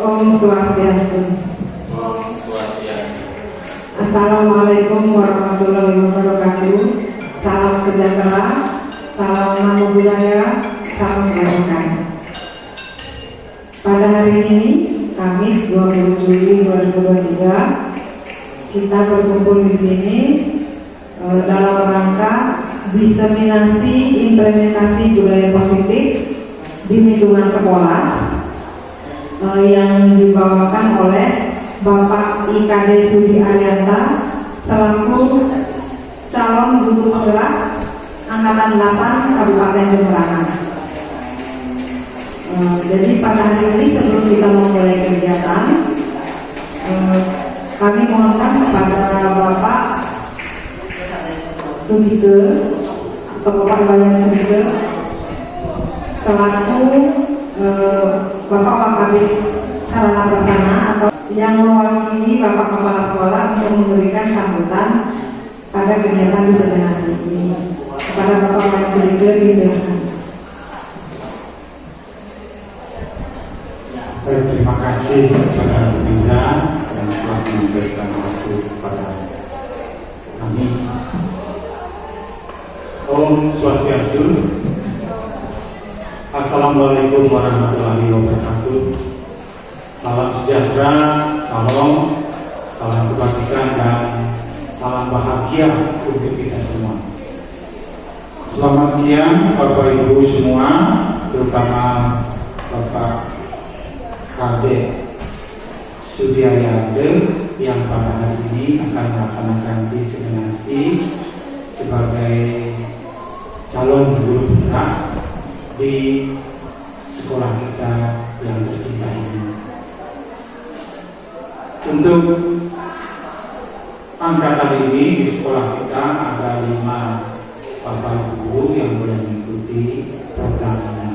Om Swastiastu. Om Swastiastu. Assalamualaikum warahmatullahi wabarakatuh. Salam sejahtera, salam namo budaya, salam kebajikan. Pada hari ini, Kamis 20 Juli 2023, kita berkumpul di sini dalam rangka diseminasi implementasi budaya positif di lingkungan sekolah yang dibawakan oleh Bapak IKD Sudi Arianta selaku calon guru penggerak Angkatan 8 Kabupaten Jemberana. Jadi pada hari ini sebelum kita memulai kegiatan, kami mohonkan kepada Bapak Sudike atau Bapak Iwayan Sudike selaku Bapak Wakabit Sarana Prasarana atau yang mewakili Bapak Kepala Sekolah untuk memberikan sambutan pada kegiatan diseminasi ini. Kepada Bapak Iwayan Sudike disilakan. Baik, terima kasih kepada Binza yang telah memberikan waktu kepada kami. Om Swastiastu. Assalamualaikum warahmatullahi wabarakatuh. Salam sejahtera, salam kebajikan dan salam bahagia untuk kita semua. Selamat siang Bapak Ibu semua, terutama Bapak KD Sudi Arianta yang pada hari ini akan melaksanakan diseminasi sebagai calon guru penggerak di sekolah kita yang tercinta ini. Untuk angkatan ini di sekolah kita ada 5 bapak guru yang boleh mengikuti program ini.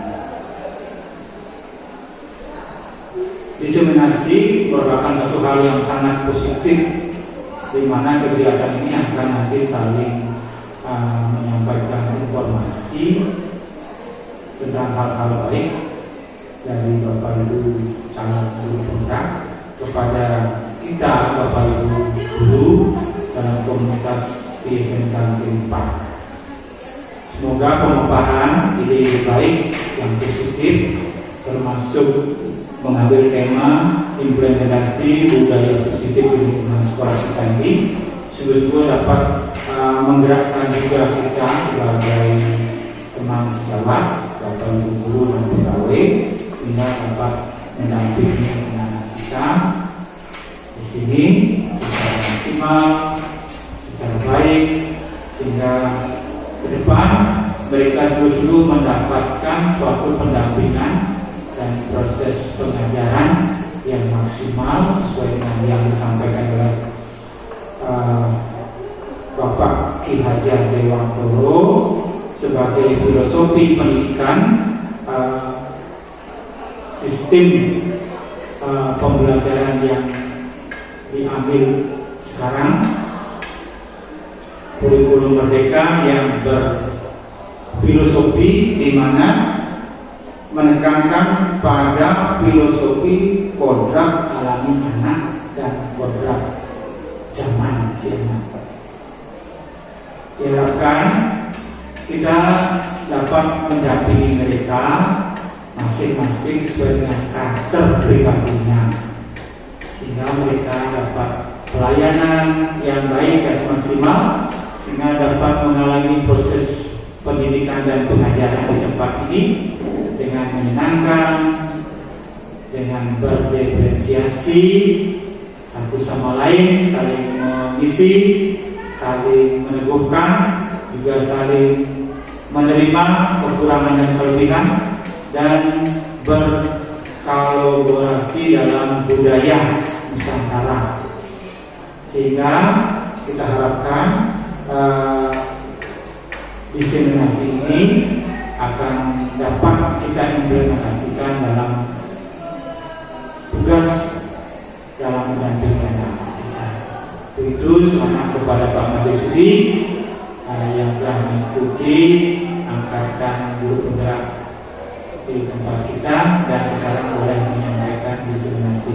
Diseminasi merupakan satu hal yang sangat positif, di mana kegiatan ini akan nanti saling menyampaikan informasi tentang hal-hal baik dari Bapak Ibu calon guru penggerak kepada kita Bapak Ibu guru dalam komunitas di SMK 4. Semoga pengupahan ide baik yang positif termasuk mengambil tema implementasi budaya positif di lingkungan sekolah kita ini sungguh-sungguh dapat menggerakkan juga kita sebagai teman sejawat, Bapak Ibu guru dan pegawai, sehingga dapat mendampingi anak-anak kita di sini secara maksimal, secara baik, sehingga ke depan mereka sungguh-sungguh mendapatkan suatu pendampingan dan proses pengajaran yang maksimal sesuai dengan yang disampaikan oleh Bapak Ki Haji Dewantoro sebagai filosofi pendidikan, sistem pembelajaran yang diambil sekarang, kurikulum merdeka yang berfilosofi di mana menekankan pada filosofi kodrat alami anak dan kodrat zaman siang. Diharapkan kita dapat mendampingi mereka masing-masing sesuai dengan karakter pribadinya, sehingga mereka dapat pelayanan yang baik dan maksimal, sehingga dapat mengalami proses pendidikan dan pengajaran di tempat ini dengan menyenangkan, dengan berdiferensiasi satu sama lain, saling mengisi, saling meneguhkan, juga saling menerima kekurangan dan kelebihan, dan berkolaborasi dalam budaya Nusantara, sehingga kita harapkan diseminasi ini akan dapat kita implementasikan dalam tugas dalam mendampingi anak kita. Itu semangat kepada Pak Made Sudi yang telah mengikuti angkatan guru penggerak di tempat kita dan sekarang boleh menyampaikan diseminasi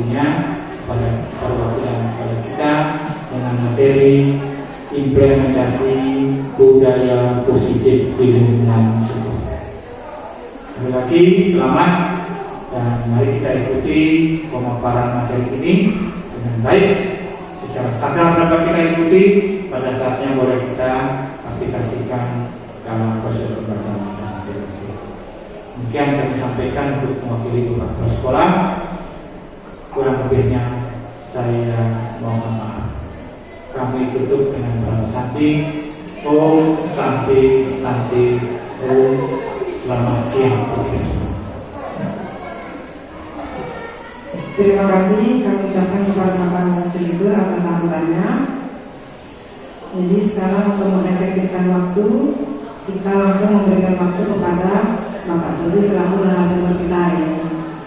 implementasi budaya positif di lingkungan sekolah. Sekali lagi selamat, dan mari kita ikuti pemaparan materi ini dengan baik. Secara sadar dapat kita ikuti, pada saatnya boleh kita aplikasikan dalam proses pembelajaran masing-masing. Demikian kami sampaikan untuk mewakili kepala sekolah. Kurang lebihnya saya mohon maaf. Kami tutup dengan doa santi. Om Santi Santi Om. Selamat siang. Terima kasih kami ucapkan kepada Bapak Direktur atas sambutannya. Jadi sekarang untuk mengefektifkan waktu, kita langsung memberikan waktu kepada Bapak Sudi selaku narasumber kita hari ini.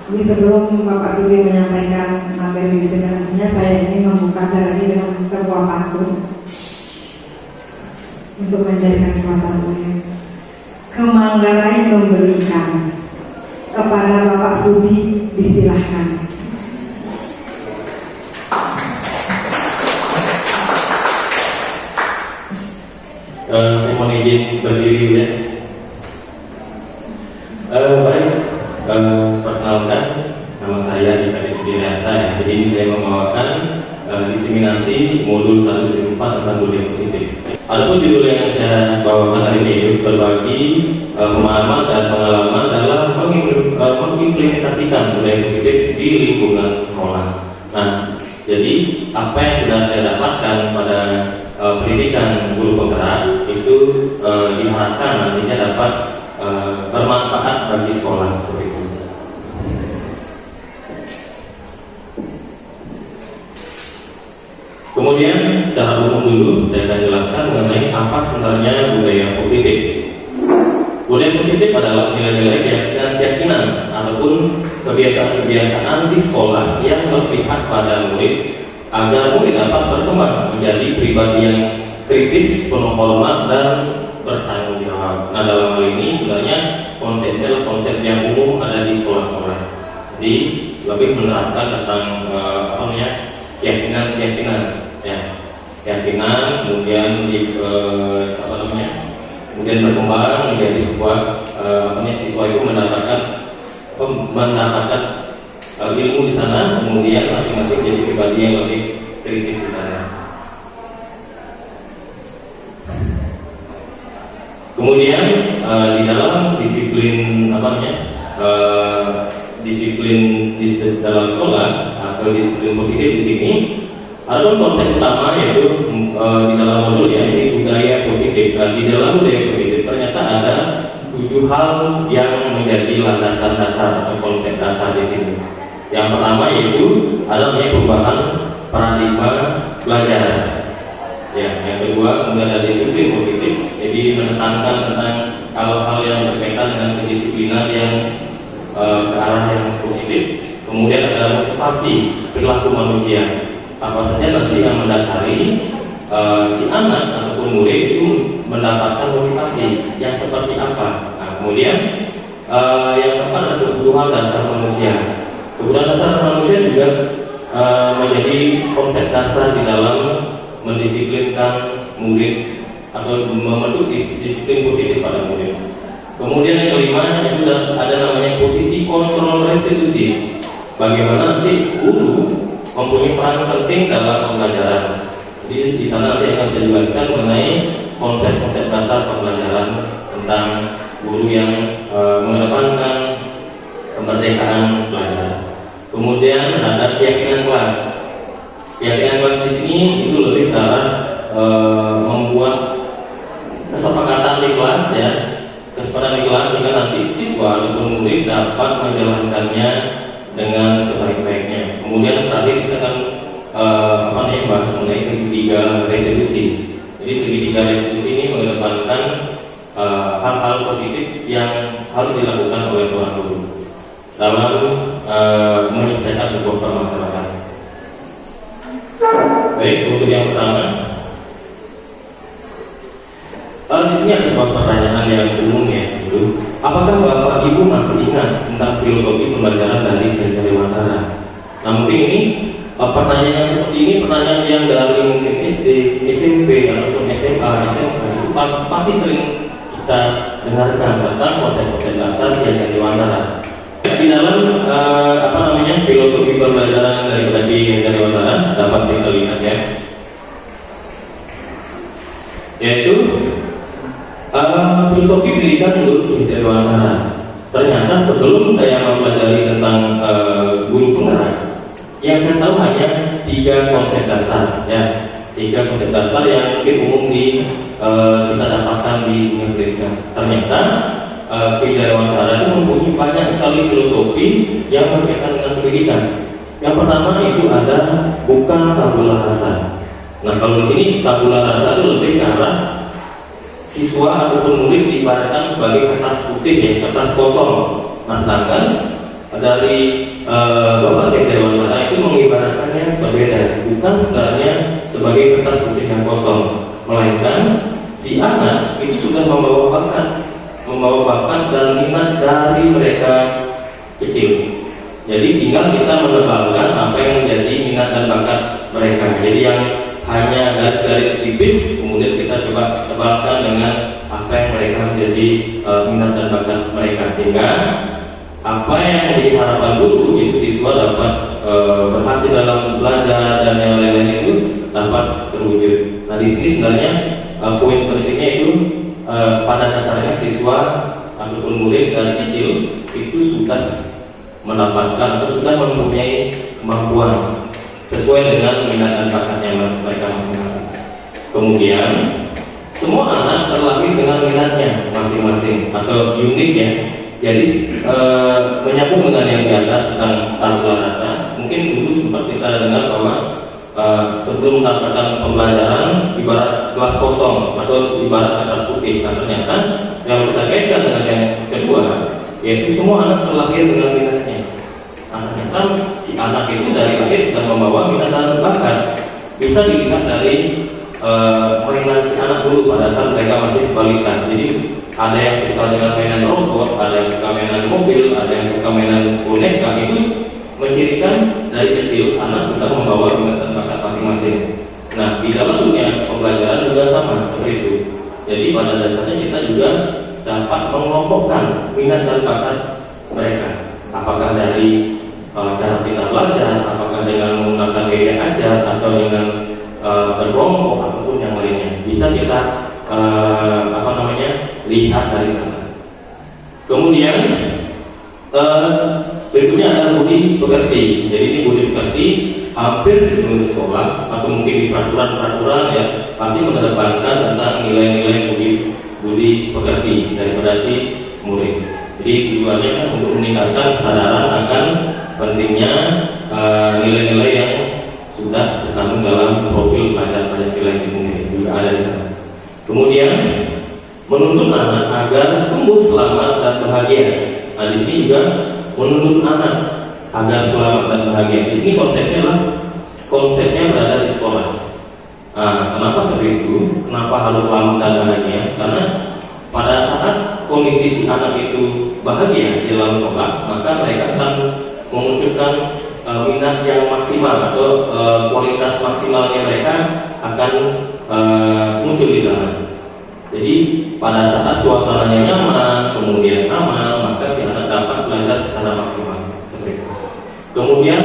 Jadi sebelum Bapak Sudi menyampaikan materi diseminasinya, saya ingin membuka lagi dengan sebuah pantun untuk menjadikan suasananya. Ke memberikan kepada Bapak Sudi, disilahkan. Saya mohon izin berdiri ya. Baik, perkenalkan nama saya Dika Dinata ya. Jadi ini saya membawakan diseminasi modul 1-4 tentang budaya positif. Adapun judul yang saya bawakan hari ini berbagi pemahaman dan pengalaman dalam mengimplementasikan budaya positif di lingkungan sekolah. Nah, jadi apa yang sudah saya dapatkan pada pendidikan guru penggerak itu diharapkan nantinya dapat bermanfaat bagi sekolah seperti itu. Kemudian secara umum dulu saya akan jelaskan mengenai apa sebenarnya budaya positif. Budaya positif adalah nilai-nilai keyakinan ataupun kebiasaan-kebiasaan di sekolah yang berpihak pada murid agar murid dapat berkembang menjadi pribadi yang kritis, penuh hormat dan bertanggung jawab. Nah, dalam hal ini sebenarnya konsepnya adalah konsep yang umum ada di sekolah-sekolah. Jadi lebih menerapkan tentang keyakinan, kemudian kemudian berkembang menjadi sebuah siswa itu mendapatkan ilmu di sana, kemudian masing-masing jadi pribadi yang lebih kritis di sana. Kemudian di dalam disiplin disiplin di dalam sekolah atau disiplin positif di sini ada konsep utama yaitu di dalam modul ya, ini budaya positif. Di dalam budaya positif ternyata ada 7 hal yang menjadi landasan dasar atau konsep dasar di sini. Yang pertama yaitu adanya perubahan paradigma belajar. Ya, yang kedua kemudian ada disiplin positif, jadi menekankan tentang hal-hal yang berkaitan dengan kedisiplinan yang ke arah yang positif. Kemudian ada motivasi perilaku manusia. Apa saja nanti yang mendasari si anak ataupun murid itu mendapatkan motivasi yang seperti apa. Nah, kemudian yang keempat adalah kebutuhan dasar manusia. Kebutuhan dasar manusia juga menjadi konsep dasar di dalam mendisiplinkan murid atau membentuk disiplin positif pada murid. Kemudian yang kelima itu ada namanya posisi kontrol restitusi. Bagaimana nanti guru mempunyai peran penting dalam pembelajaran. Jadi di sana nanti akan dijelaskan mengenai konsep-konsep dasar pembelajaran tentang guru yang mengedepankan kemerdekaan belajar. Kemudian ada keyakinan kelas. Keyakinan kelas di sini itu lebih cara membuat kesepakatan di kelas ya, kesepakatan di kelas sehingga nanti siswa ataupun murid dapat menjalankannya dengan sebaik-baiknya. Kemudian terakhir kita akan bahas mengenai segitiga restitusi. Jadi segitiga restitusi ini mengedepankan hal-hal positif yang harus dilakukan oleh seorang guru dalam menyelesaikan sebuah permasalahan. Baik, untuk yang pertama, di sini ada sebuah pertanyaan yang umum ya, dulu. Apakah Bapak Ibu masih ingat tentang filosofi pembelajaran dari Gajah Dewantara? Nah, mungkin ini pertanyaan yang seperti ini pertanyaan yang dari mungkin SD, SMP ataupun SMA SMA, SMA itu pasti sering kita dengarkan tentang konsep-konsep dasar yang dewasa. Di dalam filosofi pembelajaran dari dewasa dapat kita lihat ya, yaitu filosofi pendidikan menurut dewasa. Ternyata sebelum saya mempelajari tentang guru penggerak, yang saya tahu hanya 3 konsep dasar ya, 3 konsep dasar yang mungkin umum kita dapatkan di dunia pendidikan. Ternyata kedewasaan itu mempunyai banyak sekali filosofi yang berkaitan dengan pendidikan. Yang pertama itu ada bukan tabula rasa. Nah, kalau di sini tabula rasa itu lebih ke arah siswa ataupun murid diibaratkan sebagai kertas putih ya, kertas kosong. Nah, sedangkan dari Bapak kedewasaan itu mengibaratkannya berbeda, bukan sebenarnya sebagai kertas putih yang kosong, melainkan si anak itu sudah membawa bakat dan minat dari mereka kecil. Jadi tinggal kita menebalkan apa yang menjadi minat dan bakat mereka. Jadi yang hanya garis-garis tipis kemudian kita coba tebalkan dengan apa yang mereka menjadi minat dan bakat mereka, sehingga apa yang menjadi harapan guru itu siswa dapat berhasil dalam belajar dan yang lain-lain itu dapat terwujud. Nah, di sini sebenarnya poin pentingnya itu pada dasarnya siswa ataupun murid dari kecil itu sudah mendapatkan atau sudah mempunyai kemampuan sesuai dengan minat dan bakatnya mereka masing-masing. Kemudian semua anak terlahir dengan minatnya masing-masing atau unik ya. Jadi menyambung dengan yang di atas tentang tabula rasa, mungkin dulu sempat kita dengar bahwa sebelum mendapatkan pembelajaran ibarat gelas kosong atau ibarat kertas putih. Nah, ternyata yang kita kaitkan dengan yang kedua, yaitu semua anak terlahir dengan minatnya. Nah, ternyata si anak itu dari lahir sudah membawa minat dan bakat. Bisa dilihat dari mainan si anak dulu pada saat mereka masih balita. Jadi ada yang suka dengan mainan robot, ada yang suka mainan mobil, ada yang suka mainan boneka. Itu mencirikan dari kecil anak sudah membawa minat dan bakat masing-masing. Nah, di dalam dunia pembelajaran juga sama seperti itu. Jadi pada dasarnya kita juga dapat mengelompokkan minat dan bakat mereka. Apakah dari cara kita belajar, apakah dengan menggunakan media ajar atau dengan berkelompok ataupun yang lainnya, bisa kita lihat dari sana. Kemudian berikutnya adalah budi pekerti. Jadi ini budi pekerti hampir di seluruh sekolah atau mungkin di peraturan-peraturan ya pasti mengedepankan tentang nilai-nilai budi pekerti daripada si murid. Jadi tujuannya kan untuk meningkatkan kesadaran akan pentingnya nilai-nilai yang sudah terkandung dalam profil pelajar Pancasila itu sendiri juga ada di sana. Kemudian menuntut anak agar tumbuh selamat dan bahagia. Nah, di sini juga menuntut anak agar selamat dan bahagia. Di sini konsepnya berada di sekolah. Nah, kenapa seperti itu? Kenapa harus selamat dan bahagia? Karena pada saat kondisi si anak itu bahagia di dalam sekolah, maka mereka akan memunculkan minat yang maksimal atau kualitas maksimalnya mereka akan muncul di sana. Jadi pada saat suasananya nyaman, kemudian aman, maka si anak dapat belajar secara maksimal. Seperti itu. Kemudian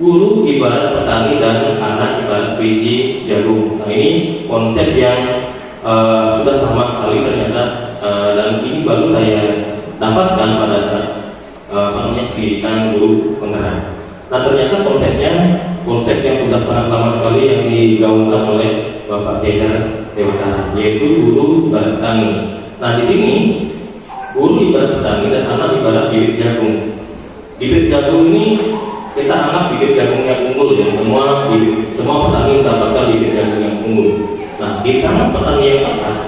guru ibarat petani dan anak ibarat biji jagung. Nah, ini konsep yang sudah lama sekali ternyata dan ini baru saya dapatkan pada saat pendidikan guru penggerak. Nah, ternyata konsep yang sudah sangat lama sekali yang digaungkan oleh Bapak Tegar Dewata, yaitu guru ibarat petani. Nah, di sini guru ibarat petani dan anak ibarat bibit jagung. Bibit jagung ini kita anggap bibit jagung yang unggul ya, semua petani mendapatkan bibit jagung yang unggul. Nah, di tangan petani yang atas,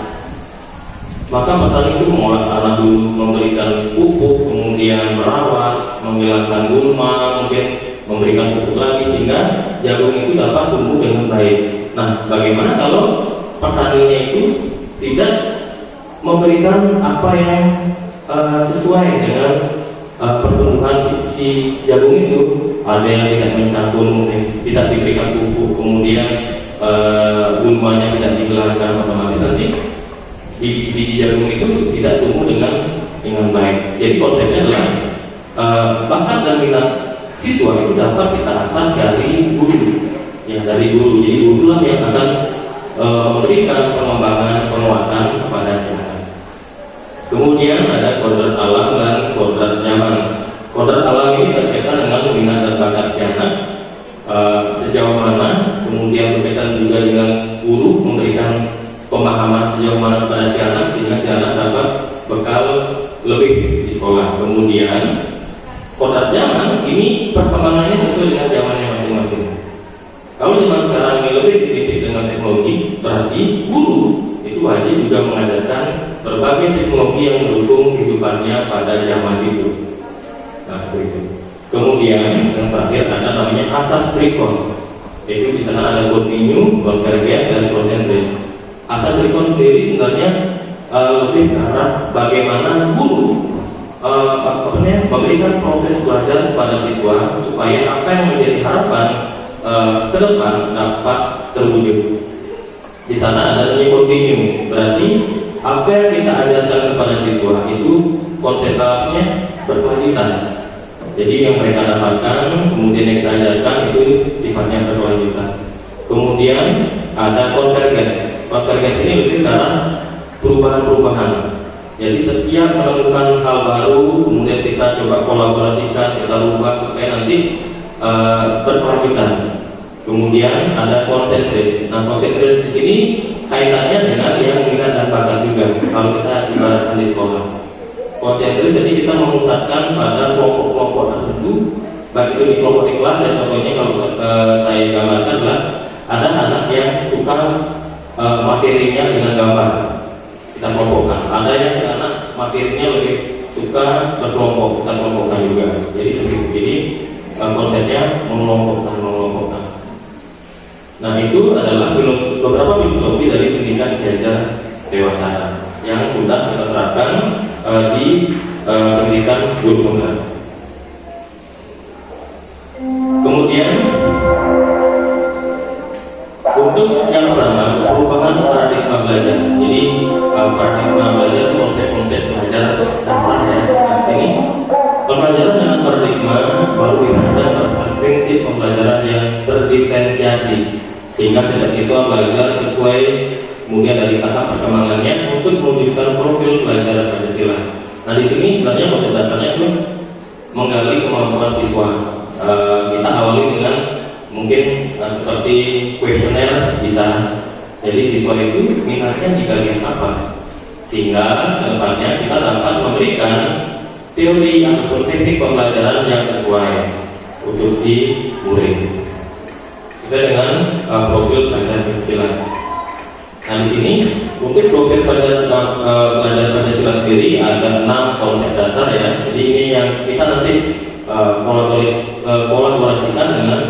maka petani itu mengolah tanah dulu, memberikan pupuk, kemudian merawat, menghilangkan gulma, mungkin memberikan pupuk lagi sehingga jagung itu dapat tumbuh dengan baik. Nah, bagaimana kalau petaninya itu tidak memberikan apa yang sesuai dengan pertumbuhan si jagung itu? Ada yang tidak mencampur, mungkin tidak diberikan pupuk, kemudian gulmanya tidak dihilangkan otomatis nanti biji jagung itu tidak tumbuh dengan baik. Jadi konsepnya adalah bakat dan minat siswa itu dapat kita asah dari guru, ya dari guru. Jadi guru lah yang akan memberikan pengembangan penguatan kepada anak. Kemudian ada kodrat alam dan kodrat zaman. Kodrat alam ini berkaitan dengan minat dan bakat si anak, sejauh mana, kemudian berkaitan juga dengan guru memberikan pemahaman sejauh mana kepada si anak sehingga si anak dapat bekal lebih di sekolah. Kemudian kodrat zaman ini perkembangannya sesuai dengan zamannya masing-masing. Kalau zaman sekarang ini lebih dididik dengan teknologi, berarti guru itu wajib juga mengajarkan berbagai teknologi yang mendukung kehidupannya pada zaman itu. Nah, seperti itu. Kemudian yang terakhir ada namanya asas prekon. Itu di sana ada continue, convergent, dan concentrate. Asas prekon sendiri sebenarnya lebih ke arah bagaimana guru memberikan proses belajar kepada siswa supaya apa yang menjadi harapan ke depan dapat terwujud. Di sana ada namanya continue, berarti apa yang kita ajarkan kepada siswa itu konsepnya berkelanjutan. Jadi yang mereka dapatkan, kemudian yang kita ajarkan itu sifatnya berkelanjutan. Kemudian ada convergent. Convergent ini lebih ke arah perubahan-perubahan. Jadi setiap menemukan hal baru, kemudian kita coba kolaborasikan, kita rubah supaya nanti berkelanjutan. Kemudian ada concentrate. Nah, concentrate di sini kaitannya dengan yang minat dan bakat juga. Kalau kita ibaratkan di sekolah, concentrate jadi kita memusatkan pada kelompok-kelompok tertentu, baik itu di kelompok di kelas. Ya, contohnya kalau saya gambarkan adalah ada anak yang suka materinya dengan gambar, kita kelompokkan. Ada yang anak materinya lebih suka berkelompok, kita kelompokkan juga. Jadi seperti itu. Jadi konsepnya mengelompokkan. Nah, itu adalah beberapa filosofi dari pendidikan belajar dewasa yang sudah kita terapkan di pendidikan guru penggerak. Kemudian untuk yang pertama, perubahan paradigma belajar. Jadi paradigma belajar konsep-konsep belajar dasar ya. Ini pembelajaran dengan paradigma baru dirancang berdasarkan prinsip pembelajaran yang berdiferensiasi, sehingga sejak siswa belajar sesuai kemudian dari tahap perkembangannya untuk mewujudkan profil belajar Pancasila. Nah, di sini sebenarnya konsep dasarnya itu menggali kemampuan siswa. Kita awali dengan mungkin seperti kuesioner bisa. Jadi siswa itu minatnya di bagian apa, sehingga kedepannya kita dapat memberikan teori atau teknik pembelajaran yang sesuai untuk si murid. Kita dengan profil belajar Pancasila. Nah, di sini untuk profil belajar Pancasila sendiri ada 6 konsep dasar ya. Jadi ini yang kita nanti kolaborasikan dengan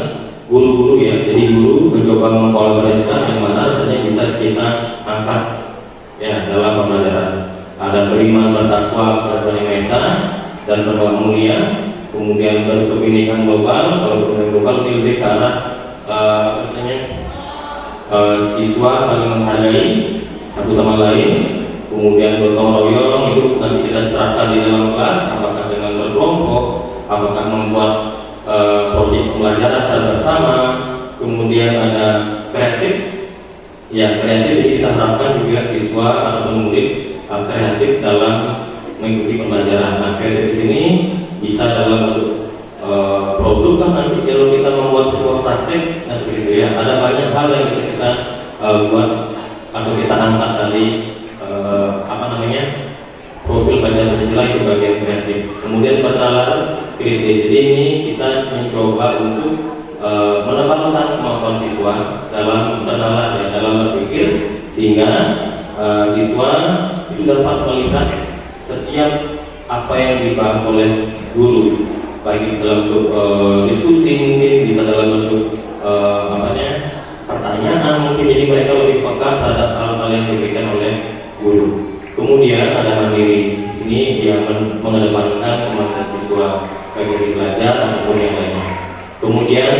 guru-guru ya. Jadi guru mencoba mengkolaborasikan yang mana rasanya bisa kita angkat ya dalam pembelajaran. Ada beriman, bertakwa kepada Yang Maha Esa dan berbuat mulia. Kemudian berkebinekaan global. Kalau kebinekaan global itu lebih ke arah siswa saling menghargai satu sama lain. Kemudian gotong royong itu nanti kita terapkan di dalam kelas, apakah dengan berkelompok, apakah membuat proyek pembelajaran secara bersama. Kemudian ada kreatif, ya kreatif ini kita harapkan juga siswa atau murid kreatif dalam mengikuti pembelajaran. Nah, kreatif ini bisa dalam bentuk produk kan nanti kalau kita membuat sebuah praktek, nah seperti itu ya. Ada banyak hal yang bisa kita buat atau kita angkat dari profil belajar Pancasila itu bagian kreatif. Kemudian bernalar kritis. Jadi ini kita mencoba untuk menempatkan kemampuan siswa dalam bernalar ya, dalam berpikir, sehingga siswa itu dapat melihat setiap apa yang dibahas oleh guru, baik dalam bentuk diskusi, mungkin bisa dalam bentuk pertanyaan, mungkin jadi mereka lebih peka terhadap hal-hal yang diberikan oleh guru. Kemudian ada mandiri, ini yang mengedepankan kemampuan siswa baik dari belajar ataupun yang lainnya. Kemudian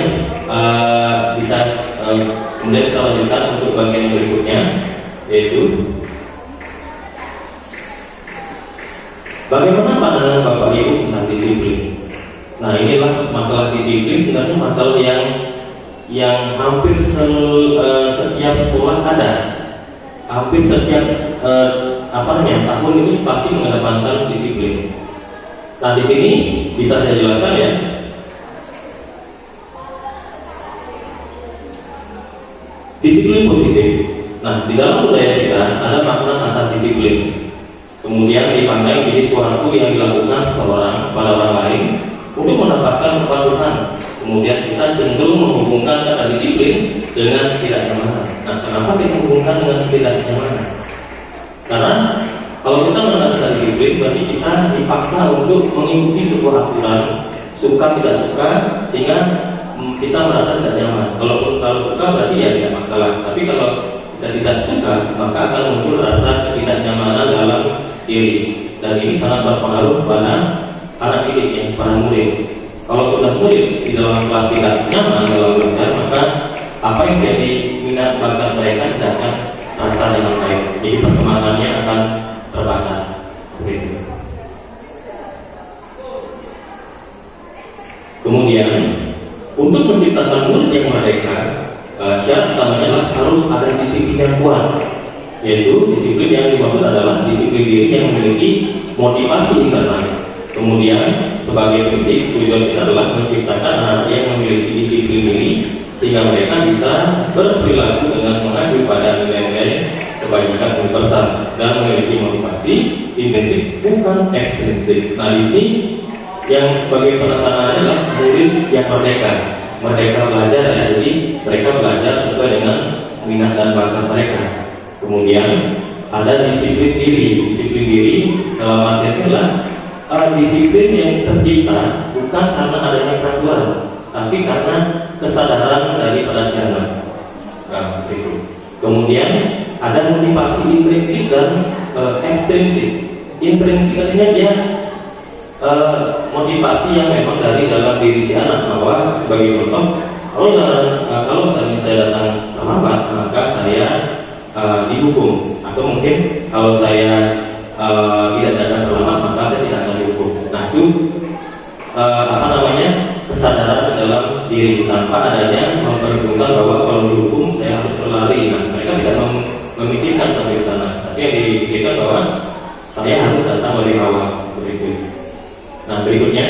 bisa Kemudian kita lanjutkan untuk bagian yang berikutnya, yaitu bagaimana pandangan Bapak Ibu tentang disiplin. Nah, inilah masalah disiplin, sebenarnya masalah yang hampir setiap sekolah ada, hampir setiap tahun itu pasti mengedepankan disiplin. Nah, di sini bisa saya jelaskan ya. Disiplin positif. Nah, di dalam budaya kita ada makna kata disiplin. Kemudian dipandang jadi suatu yang dilakukan seseorang pada orang lain untuk mendapatkan kepatuhan. Kemudian kita cenderung menghubungkan kata disiplin dengan ketidaknyamanan. Nah, kenapa kita menghubungkan dengan ketidaknyamanan? Karena kalau kita menggunakan disiplin, berarti kita dipaksa untuk mengikuti sebuah aturan, suka tidak suka, sehingga kita merasa tidak nyaman. Kalau suka berarti ya tidak masalah. Tapi kalau kita tidak suka, maka akan muncul rasa ketidaknyamanan dalam diri. Dan ini sangat berpengaruh pada anak didik ya, para murid. Kalau sudah murid di dalam kelas tidak nyaman dalam belajar, maka apa yang jadi minat bakat mereka tidak akan terasa dengan baik. Jadi perkembangannya akan terbatas. Begitu. Kemudian untuk menciptakan murid yang merdeka, syarat utamanya adalah harus ada disiplin yang kuat. Yaitu disiplin yang dimaksud adalah disiplin diri yang memiliki motivasi internal. Kemudian sebagai prinsip tujuan kita adalah menciptakan anak yang memiliki disiplin diri sehingga mereka bisa berperilaku dengan mengacu pada nilai-nilai kebaikan universal dan memiliki motivasi intrinsik bukan ekstrinsik. Nah, di sini yang sebagai penekanannya adalah murid yang merdeka belajar ya, jadi mereka belajar sesuai dengan minat dan bakat mereka. Kemudian ada disiplin diri dalam arti adalah disiplin yang tercipta bukan karena adanya peraturan, tapi karena kesadaran daripada si anak. Nah, itu. Kemudian ada motivasi intrinsik dan ekstrinsik. Intrinsik artinya dia motivasi yang memang dari dalam diri si anak, bahwa sebagai contoh, kalau saya datang terlambat maka saya dihukum, atau mungkin kalau saya tidak datang terlambat maka saya tidak akan dihukum. Nah, itu kesadaran dalam diri tanpa adanya memperhitungkan bahwa kalau dihukum saya harus berlari. Nah, mereka tidak memikirkan sampai sana, tapi yang dipikirkan bahwa saya harus datang lebih awal. Begitu. Nah, berikutnya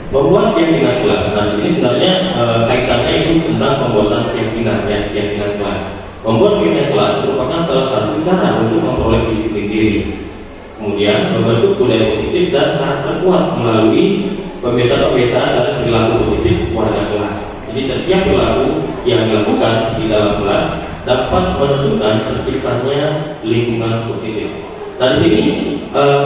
membuat keyakinan kelas. Nah, ini sebenarnya kaitannya itu tentang pembuatan keyakinan kelas. Membuat keyakinan kelas merupakan salah satu cara untuk memperoleh disiplin diri. Kemudian membentuk budaya positif dan karakter kuat melalui kebiasaan-kebiasaan dan perilaku positif warga kelas. Jadi setiap perilaku yang dilakukan di dalam kelas dapat menentukan terciptanya lingkungan positif. Nah, di sini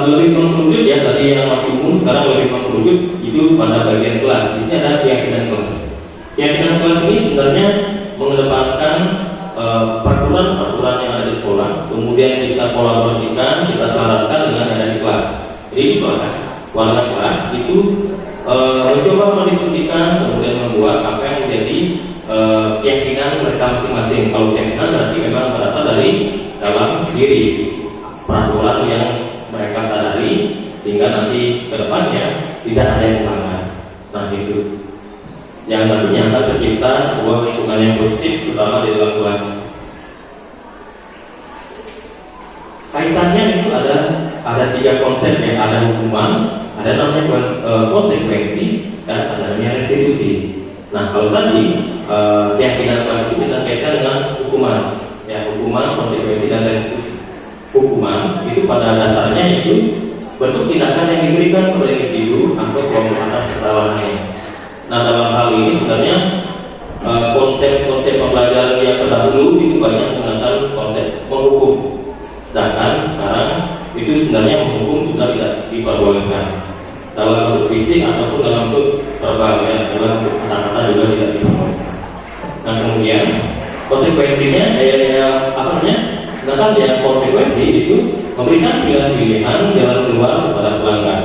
lebih mengerucut ya, tadi yang masih umum, sekarang lebih mengerucut itu pada bagian kelas. Di sini ada keyakinan kelas. Keyakinan kelas ini sebenarnya mengedepankan peraturan-peraturan yang ada di sekolah, kemudian kita kolaborasikan, kita selaraskan dengan yang ada di kelas. Jadi di kelas, warga kelas itu mencoba mendiskusikan, kemudian membuat apa yang menjadi keyakinan mereka masing-masing. Kalau keyakinan berarti memang berasal dari dalam diri, peraturan yang mereka sadari, sehingga nanti ke depannya tidak ada yang melanggar. Nah, itu yang nantinya akan tercipta sebuah lingkungan yang positif, terutama di dalam kelas. Kaitannya itu ada tiga konsep ya, ada hukuman, ada namanya konsekuensi, dan ada namanya restitusi. Nah, kalau tadi keyakinan kelas itu kita kaitkan dengan hukuman, ya, hukuman, konsekuensi, dan restitusi. Hukuman itu pada dasarnya itu bentuk tindakan yang diberikan kepada individu atau kelompok atas kesalahannya. Nah, dalam hal ini sebenarnya konsep-konsep pembelajaran yang terdahulu itu banyak menggunakan konsep menghukum. Sedangkan sekarang itu sebenarnya menghukum juga tidak diperbolehkan dalam bentuk fisik ataupun dalam bentuk verbal, ya, dalam bentuk kata-kata juga tidak diperbolehkan. Nah, kemudian konsekuensinya sedangkan yang konsekuensi itu memberikan pilihan-pilihan jalan keluar kepada pelanggan.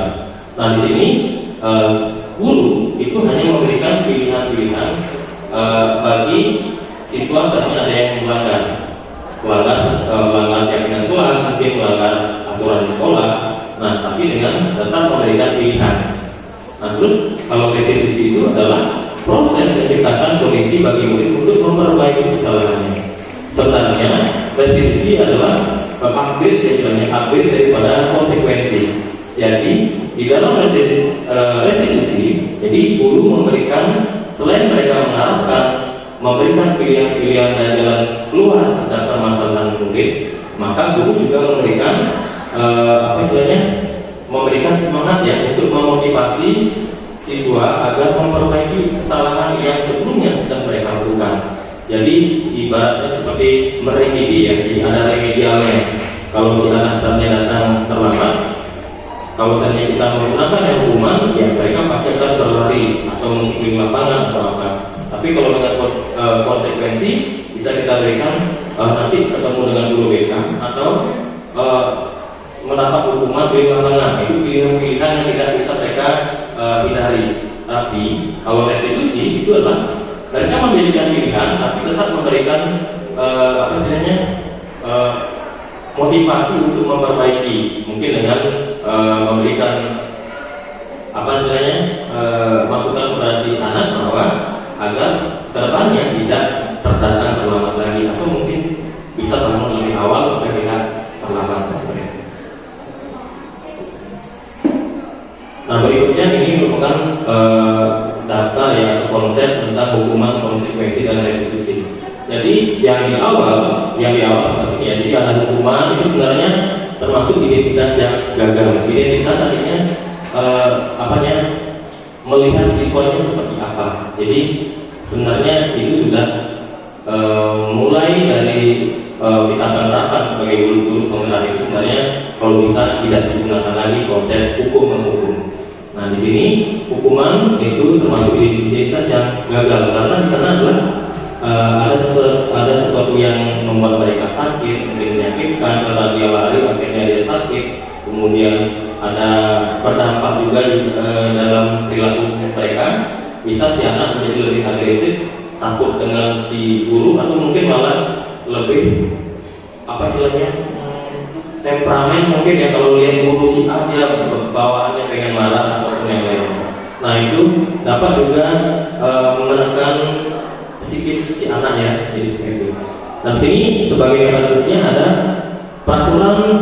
Nah, di sini guru itu siswa sebenarnya ada yang melanggar keyakinan kelas, mungkin melanggar aturan di sekolah. Nah, tapi dengan tetap memberikan pilihan. Nah, terus kalau restitusi itu adalah proses menciptakan kondisi bagi murid untuk memperbaiki kesalahannya. Sebenarnya restitusi adalah upgrade, istilahnya upgrade daripada konsekuensi. Jadi di dalam restitusi, jadi guru memberikan, selain mereka mengarahkan, memberikan pilihan-pilihan dan jalan keluar dan permasalahan murid, maka guru juga memberikan memberikan semangat ya untuk memotivasi siswa agar memperbaiki kesalahan yang sebelumnya sedang mereka lakukan. Jadi ibaratnya seperti meremedi ya, jadi ada remedialnya. Kalau si anak datang terlambat, kalau misalnya kita menggunakan yang hukuman, ya mereka pasti akan berlari atau mengikuti lapangan atau apa. Tapi kalau dengan konsekuensi bisa kita berikan nanti ketemu dengan guru BK atau mendapat hukuman di lapangan. Itu pilihan-pilihan yang tidak bisa mereka hindari. Tapi kalau restitusi itu adalah mereka memberikan pilihan, tapi tetap memberikan motivasi untuk memperbaiki. Mungkin dengan memberikan masukan kepada si anak bahwa agar kedepannya tidak terdatang terlambat lagi, atau mungkin bisa bangun lebih awal supaya tidak terlambat. Nah, berikutnya ini merupakan data ya, konsep tentang hukuman, konsekuensi dan restitusi. Jadi yang di awal seperti ya, jadi ada hukuman itu sebenarnya termasuk identitas yang gagal. Identitas artinya melihat siswanya seperti apa. Jadi sebenarnya itu sudah mulai dari kita menerapkan sebagai guru-guru penggerak itu sebenarnya kalau bisa tidak digunakan lagi konsep hukum menghukum. Nah, di sini hukuman itu termasuk identitas yang gagal karena di sana adalah ada sesuatu yang membuat mereka sakit, mungkin menyakitkan, karena dia lari akhirnya dia sakit. Kemudian ada berdampak juga dalam perilaku mereka. Bisa si anak menjadi lebih agresif, takut dengan si guru, atau mungkin malah lebih temperamen mungkin ya, kalau lihat guru si A dia bawaannya pengen marah ataupun yang lain. Nah, itu dapat juga menekan psikis si anak ya, jadi seperti itu. Nah, sini sebagai bentuknya ada peraturan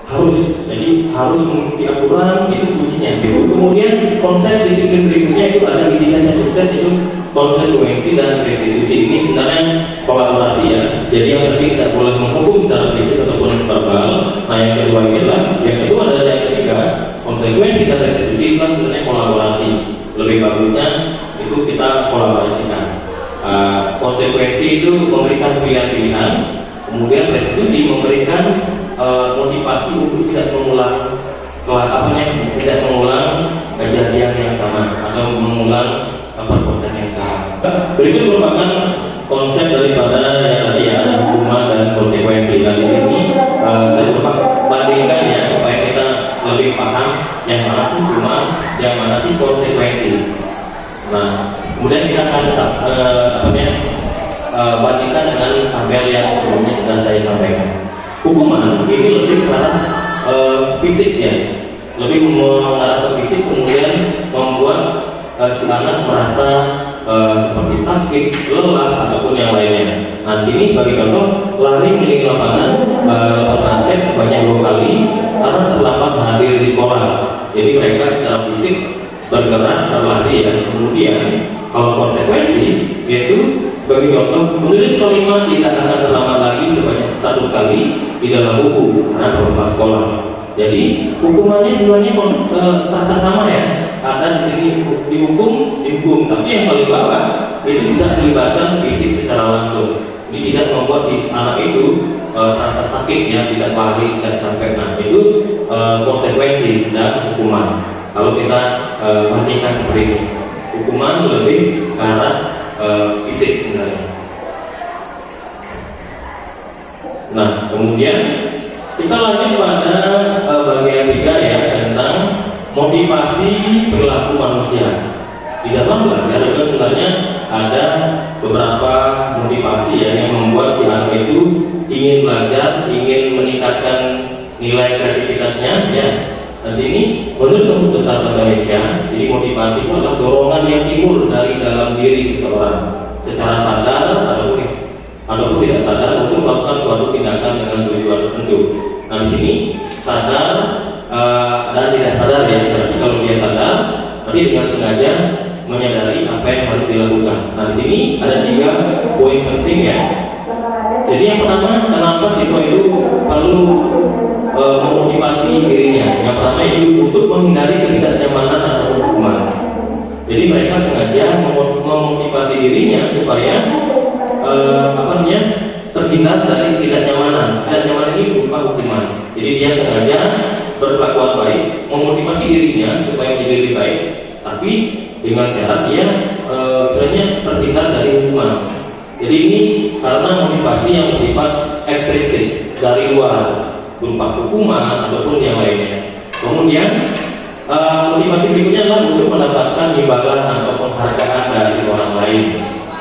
harus, jadi harus mengikuti aturan, itu kuncinya. Kemudian konsep disiplin berikutnya itu ada identitas yang sukses, itu konsekuensi dan restitusi. Ini sebenarnya kolaborasi ya. Jadi yang penting tidak boleh menghukum secara fisik ataupun verbal. Nah, yang kedua adalah yang ketiga, konsekuensi dan restitusi itu sebenarnya kolaborasi. Lebih bagusnya itu kita kolaborasikan. Konsekuensi itu memberikan pilihan-pilihan, kemudian restitusi memberikan motivasi untuk tidak mengulang kejadian yang sama atau mengulang perbuatan yang sama. Berikut merupakan konsep daripada yang tadi ya, hukuman dan konsekuensi. Dan ini saya coba bandingkan ya supaya kita lebih paham yang mana sih hukuman, yang mana sih konsekuensi. Nah, kemudian kita akan bandingkan dengan tabel yang sebelumnya sudah saya sampaikan. Hukuman ini lebih ke arah fisik ya, lebih mengarah ke fisik, kemudian membuat si anak merasa seperti sakit, lelah ataupun yang lainnya. Nah, sini bagi contoh lari keliling lapangan basket sebanyak 2 kali karena terlambat hadir di sekolah. Jadi mereka secara fisik bergerak berlari ya. Kemudian kalau konsekuensi yaitu bagi contoh menulis kalimat tidak akan terlambat lagi sebanyak 1 kali di dalam buku karena berubah sekolah. Jadi hukumannya sebenarnya terasa sama ya. Ada di sini dihukum, tapi yang paling bawah itu tidak melibatkan fisik secara langsung. Ini tidak membuat anak itu terasa sakit ya, tidak lari, tidak sampai. Nah, itu konsekuensi dan hukuman. Kalau kita bandingkan seperti ini, hukuman lebih ke arah fisik sebenarnya. Nah, kemudian kita lanjut pada bagian 3 ya, tentang motivasi perilaku manusia. Di dalam belajar itu sebenarnya ada beberapa motivasi ya yang membuat si anak itu ingin belajar, ingin meningkatkan nilai kreativitasnya ya. Nanti ini menurut Kamus Besar Indonesia, jadi motivasi itu adalah dorongan yang timbul dari dalam diri seseorang secara sadar ataupun tidak sadar untuk melakukan suatu tindakan dengan tujuan tertentu. Nah di sini sadar dan tidak sadar ya. Berarti kalau dia sadar, berarti dengan sengaja menyadari apa yang harus dilakukan. Nah di sini ada 3 poin penting ya. Jadi yang pertama, kenapa siswa itu perlu memotivasi dirinya? Yang pertama itu untuk menghindari ketidaknyamanan atau hukuman. Jadi mereka sengaja memotivasi dirinya supaya terhindar dari ketidaknyamanan. Ketidaknyamanan ini berupa hukuman. Jadi dia sengaja berkelakuan baik, memotivasi dirinya supaya menjadi lebih baik, tapi dengan syarat dia terhindar dari hukuman. Jadi ini karena motivasi yang bersifat ekstrinsik dari luar, berupa hukuman ataupun yang lainnya. Kemudian motivasi berikutnya adalah untuk mendapatkan imbalan atau penghargaan dari orang lain.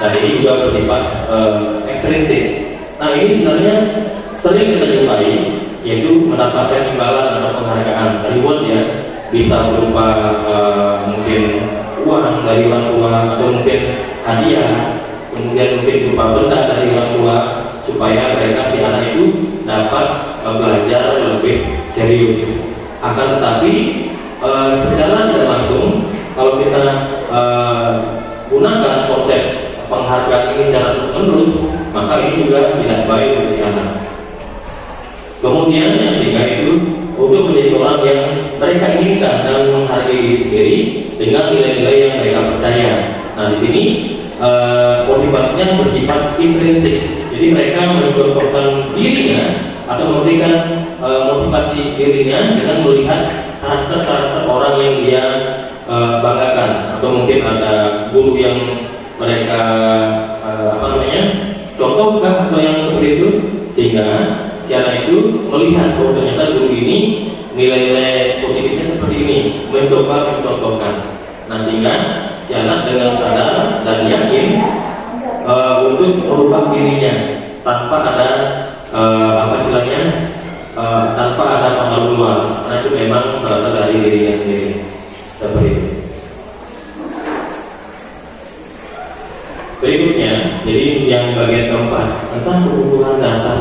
Dan ini juga bersifat ekstrinsik. Nah ini sebenarnya sering kita jumpai, yaitu mendapatkan imbalan atau penghargaan dari luar ya, bisa berupa mungkin uang dari orang tua atau mungkin hadiah, kemudian mungkin berupa benda dari orang tua supaya mereka si anak itu dapat belajar lebih serius. Akan tetapi secara tidak langsung kalau kita gunakan konsep penghargaan ini secara terus-menerus, maka ini juga tidak baik bagi anak. Kemudian yang ketiga itu untuk menjadi orang yang mereka inginkan dan menghargai diri sendiri dengan nilai-nilai yang mereka percaya. Nah di sini motivasinya bersifat intrinsik. Jadi mereka mencontohkan dirinya atau memberikan motivasi dirinya dengan melihat karakter-karakter orang yang dia banggakan, atau mungkin ada guru yang mereka contohkan atau yang seperti itu, sehingga si anak itu melihat bahwa ternyata guru ini nilai-nilai positifnya seperti ini, mencoba mencontohkan. Nah sehingga si anak dengan sadar dan yakin untuk merubah dirinya tanpa ada tanpa ada pengaruh luar, karena itu memang berasal dari dirinya sendiri. Seperti itu. Berikutnya, jadi yang bagian keempat tentang kebutuhan dasar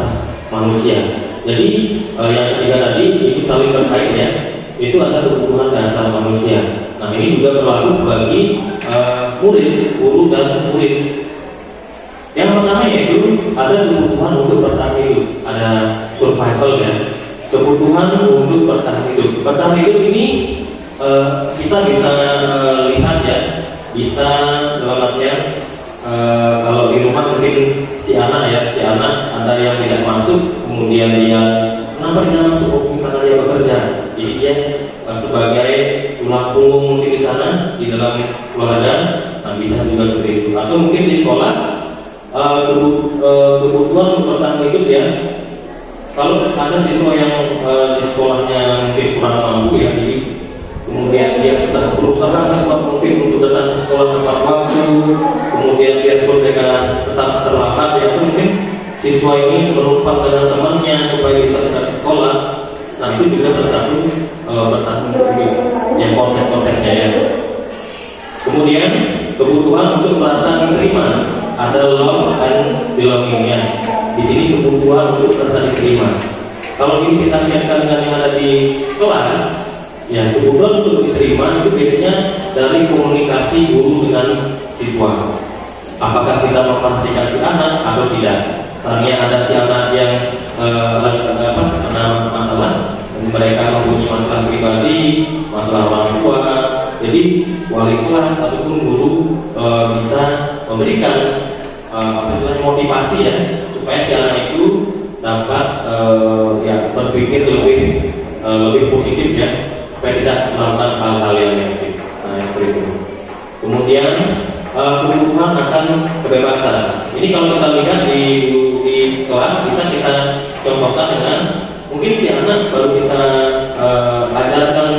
manusia. Jadi yang ketiga tadi itu saling terkait ya, itu adalah kebutuhan dasar manusia. Nah ini juga berlaku bagi murid, guru dan murid. Yang pertama yaitu ada kebutuhan untuk bertahan hidup, ada survival ya, kebutuhan untuk bertahan hidup. Bertahan hidup ini kita bisa lihat ya, bisa dalam artian kalau di rumah mungkin si anak ada yang tidak masuk, kemudian dia kenapa dia masuk? Oh, karena dia bekerja. Jadi dia sebagai tulang punggung mungkin di sana di dalam keluarga, nah bisa juga seperti itu. Atau mungkin di sekolah kebutuhan bertahan hidup ya. Kalau ada siswa yang di sekolahnya mungkin kurang mampu ya, jadi kemudian dia sudah berusaha sekuat mungkin untuk datang ke sekolah tepat waktu, kemudian biarpun mereka tetap terlambat ya, mungkin siswa ini menumpang dengan temannya supaya bisa datang ke sekolah. Nah itu juga salah satu bertahan hidup yang konsep-konsepnya ya. Kemudian kebutuhan untuk merasa diterima, ada love and belongingnya. Di sini kebutuhan untuk merasa diterima. Kalau ini kita kaitkan dengan yang ada di kelas, ya kebutuhan untuk diterima itu biasanya dari komunikasi guru dengan siswa. Apakah kita memperhatikan si anak atau tidak? Karena ada si anak yang kena masalah, mereka mempunyai masalah pribadi, masalah orang tua. Jadi wali kelas ataupun guru bisa memberikan motivasi ya, supaya si anak itu dapat berpikir lebih positif ya, supaya tidak melakukan hal-hal yang negatif. Nah yang berikut. Kemudian kebutuhan akan kebebasan. Ini kalau kita lihat di kelas bisa kita contohkan dengan mungkin si anak baru kita ajarkan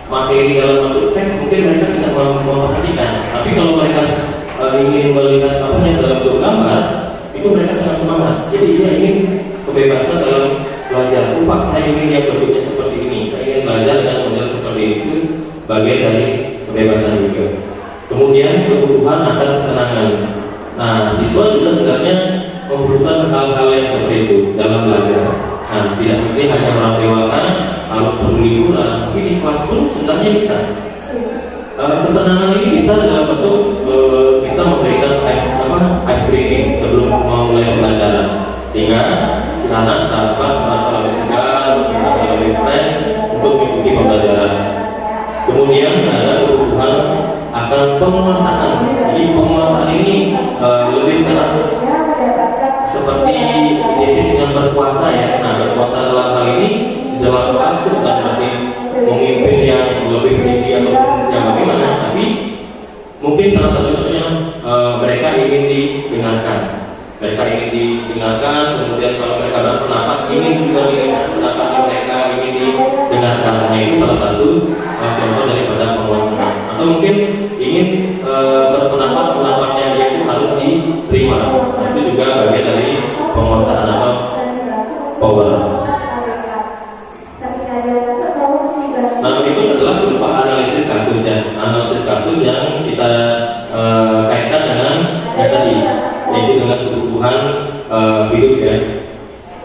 materi dalam bentuk teks, mungkin mereka tidak memperhatikan. Tapi kalau mereka ingin bagian dari kebebasan juga. Kemudian kebutuhan akan kesenangan. Nah, siswa juga sebenarnya membutuhkan hal-hal yang seperti itu dalam belajar. Nah, tidak mesti hanya orang dewasa harus peduli pula, tapi di kelas pun sebenarnya bisa. Kesenangan ini bisa dalam bentuk kita memberikan ice breaking sebelum memulai pembelajaran, sehingga anak dapat merasa lebih segar, merasa lebih fresh untuk mengikuti pembelajaran. Kemudian ada kebutuhan akan penguasaan. Jadi penguasaan ini lebih keras seperti identik dengan berkuasa ya. Nah, berkuasa dalam hal ini dalam waktu bukan berarti memimpin yang lebih tinggi atau yang bagaimana, tapi mungkin salah satunya mereka ingin didengarkan. Mereka ingin didengarkan, kemudian kalau mereka berpendapat ingin juga pendapat mereka ingin didengarkan. Nah, itu salah satu contoh daripada penguasaan. Atau mungkin ingin pendapatnya dia itu harus diterima. Nah, itu juga bagian dari penguasaan atau power. Nah, itu adalah berupa analisis kasus ya. Analisis kasus yang kita kaitkan dengan yang tadi, yaitu dengan kebutuhan hidup ya.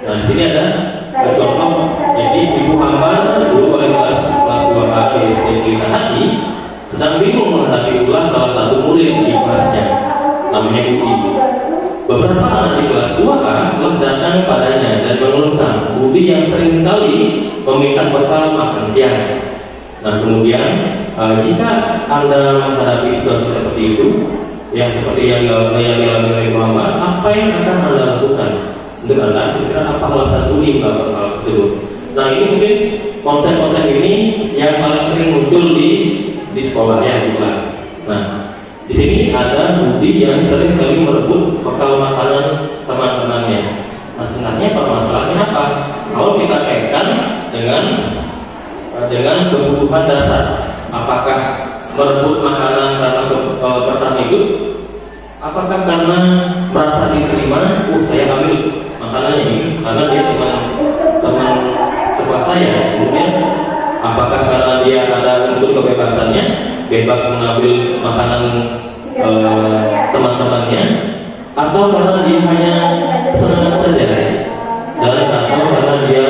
Nah, di sini ada contoh. Jadi ibu hamba dulu oleh kelas 2A di Hati sedang bingung menghadapi ulah salah satu murid di kelasnya, namanya Budi. Beberapa anak di kelas 2A telah datang padanya dan mengeluhkan Budi yang sering sekali meminta bekal makan siang. Nah, kemudian jika Anda menghadapi situasi seperti itu, yang seperti yang dialami oleh Muhammad, apa yang akan Anda lakukan? Untuk Anda, kira-kira apa alasan Budi melakukan hal tersebut? Nah, ini mungkin konsep-konsep ini yang paling sering muncul di sekolah ya, di kelas. Nah, di sini ada Budi yang sering sekali merebut bekal makanan teman-temannya. Nah, sebenarnya permasalahannya apa? Kalau kita kaitkan dengan kebutuhan dasar, apakah merebut makanan karena bertahan hidup? Apakah karena merasa diterima? Saya ambil makanannya ini karena dia teman sekelas saya. Kemudian apakah karena dia ada unsur kebebasannya, bebas mengambil makanan teman-temannya, atau karena dia hanya senang saja, dan atau karena dia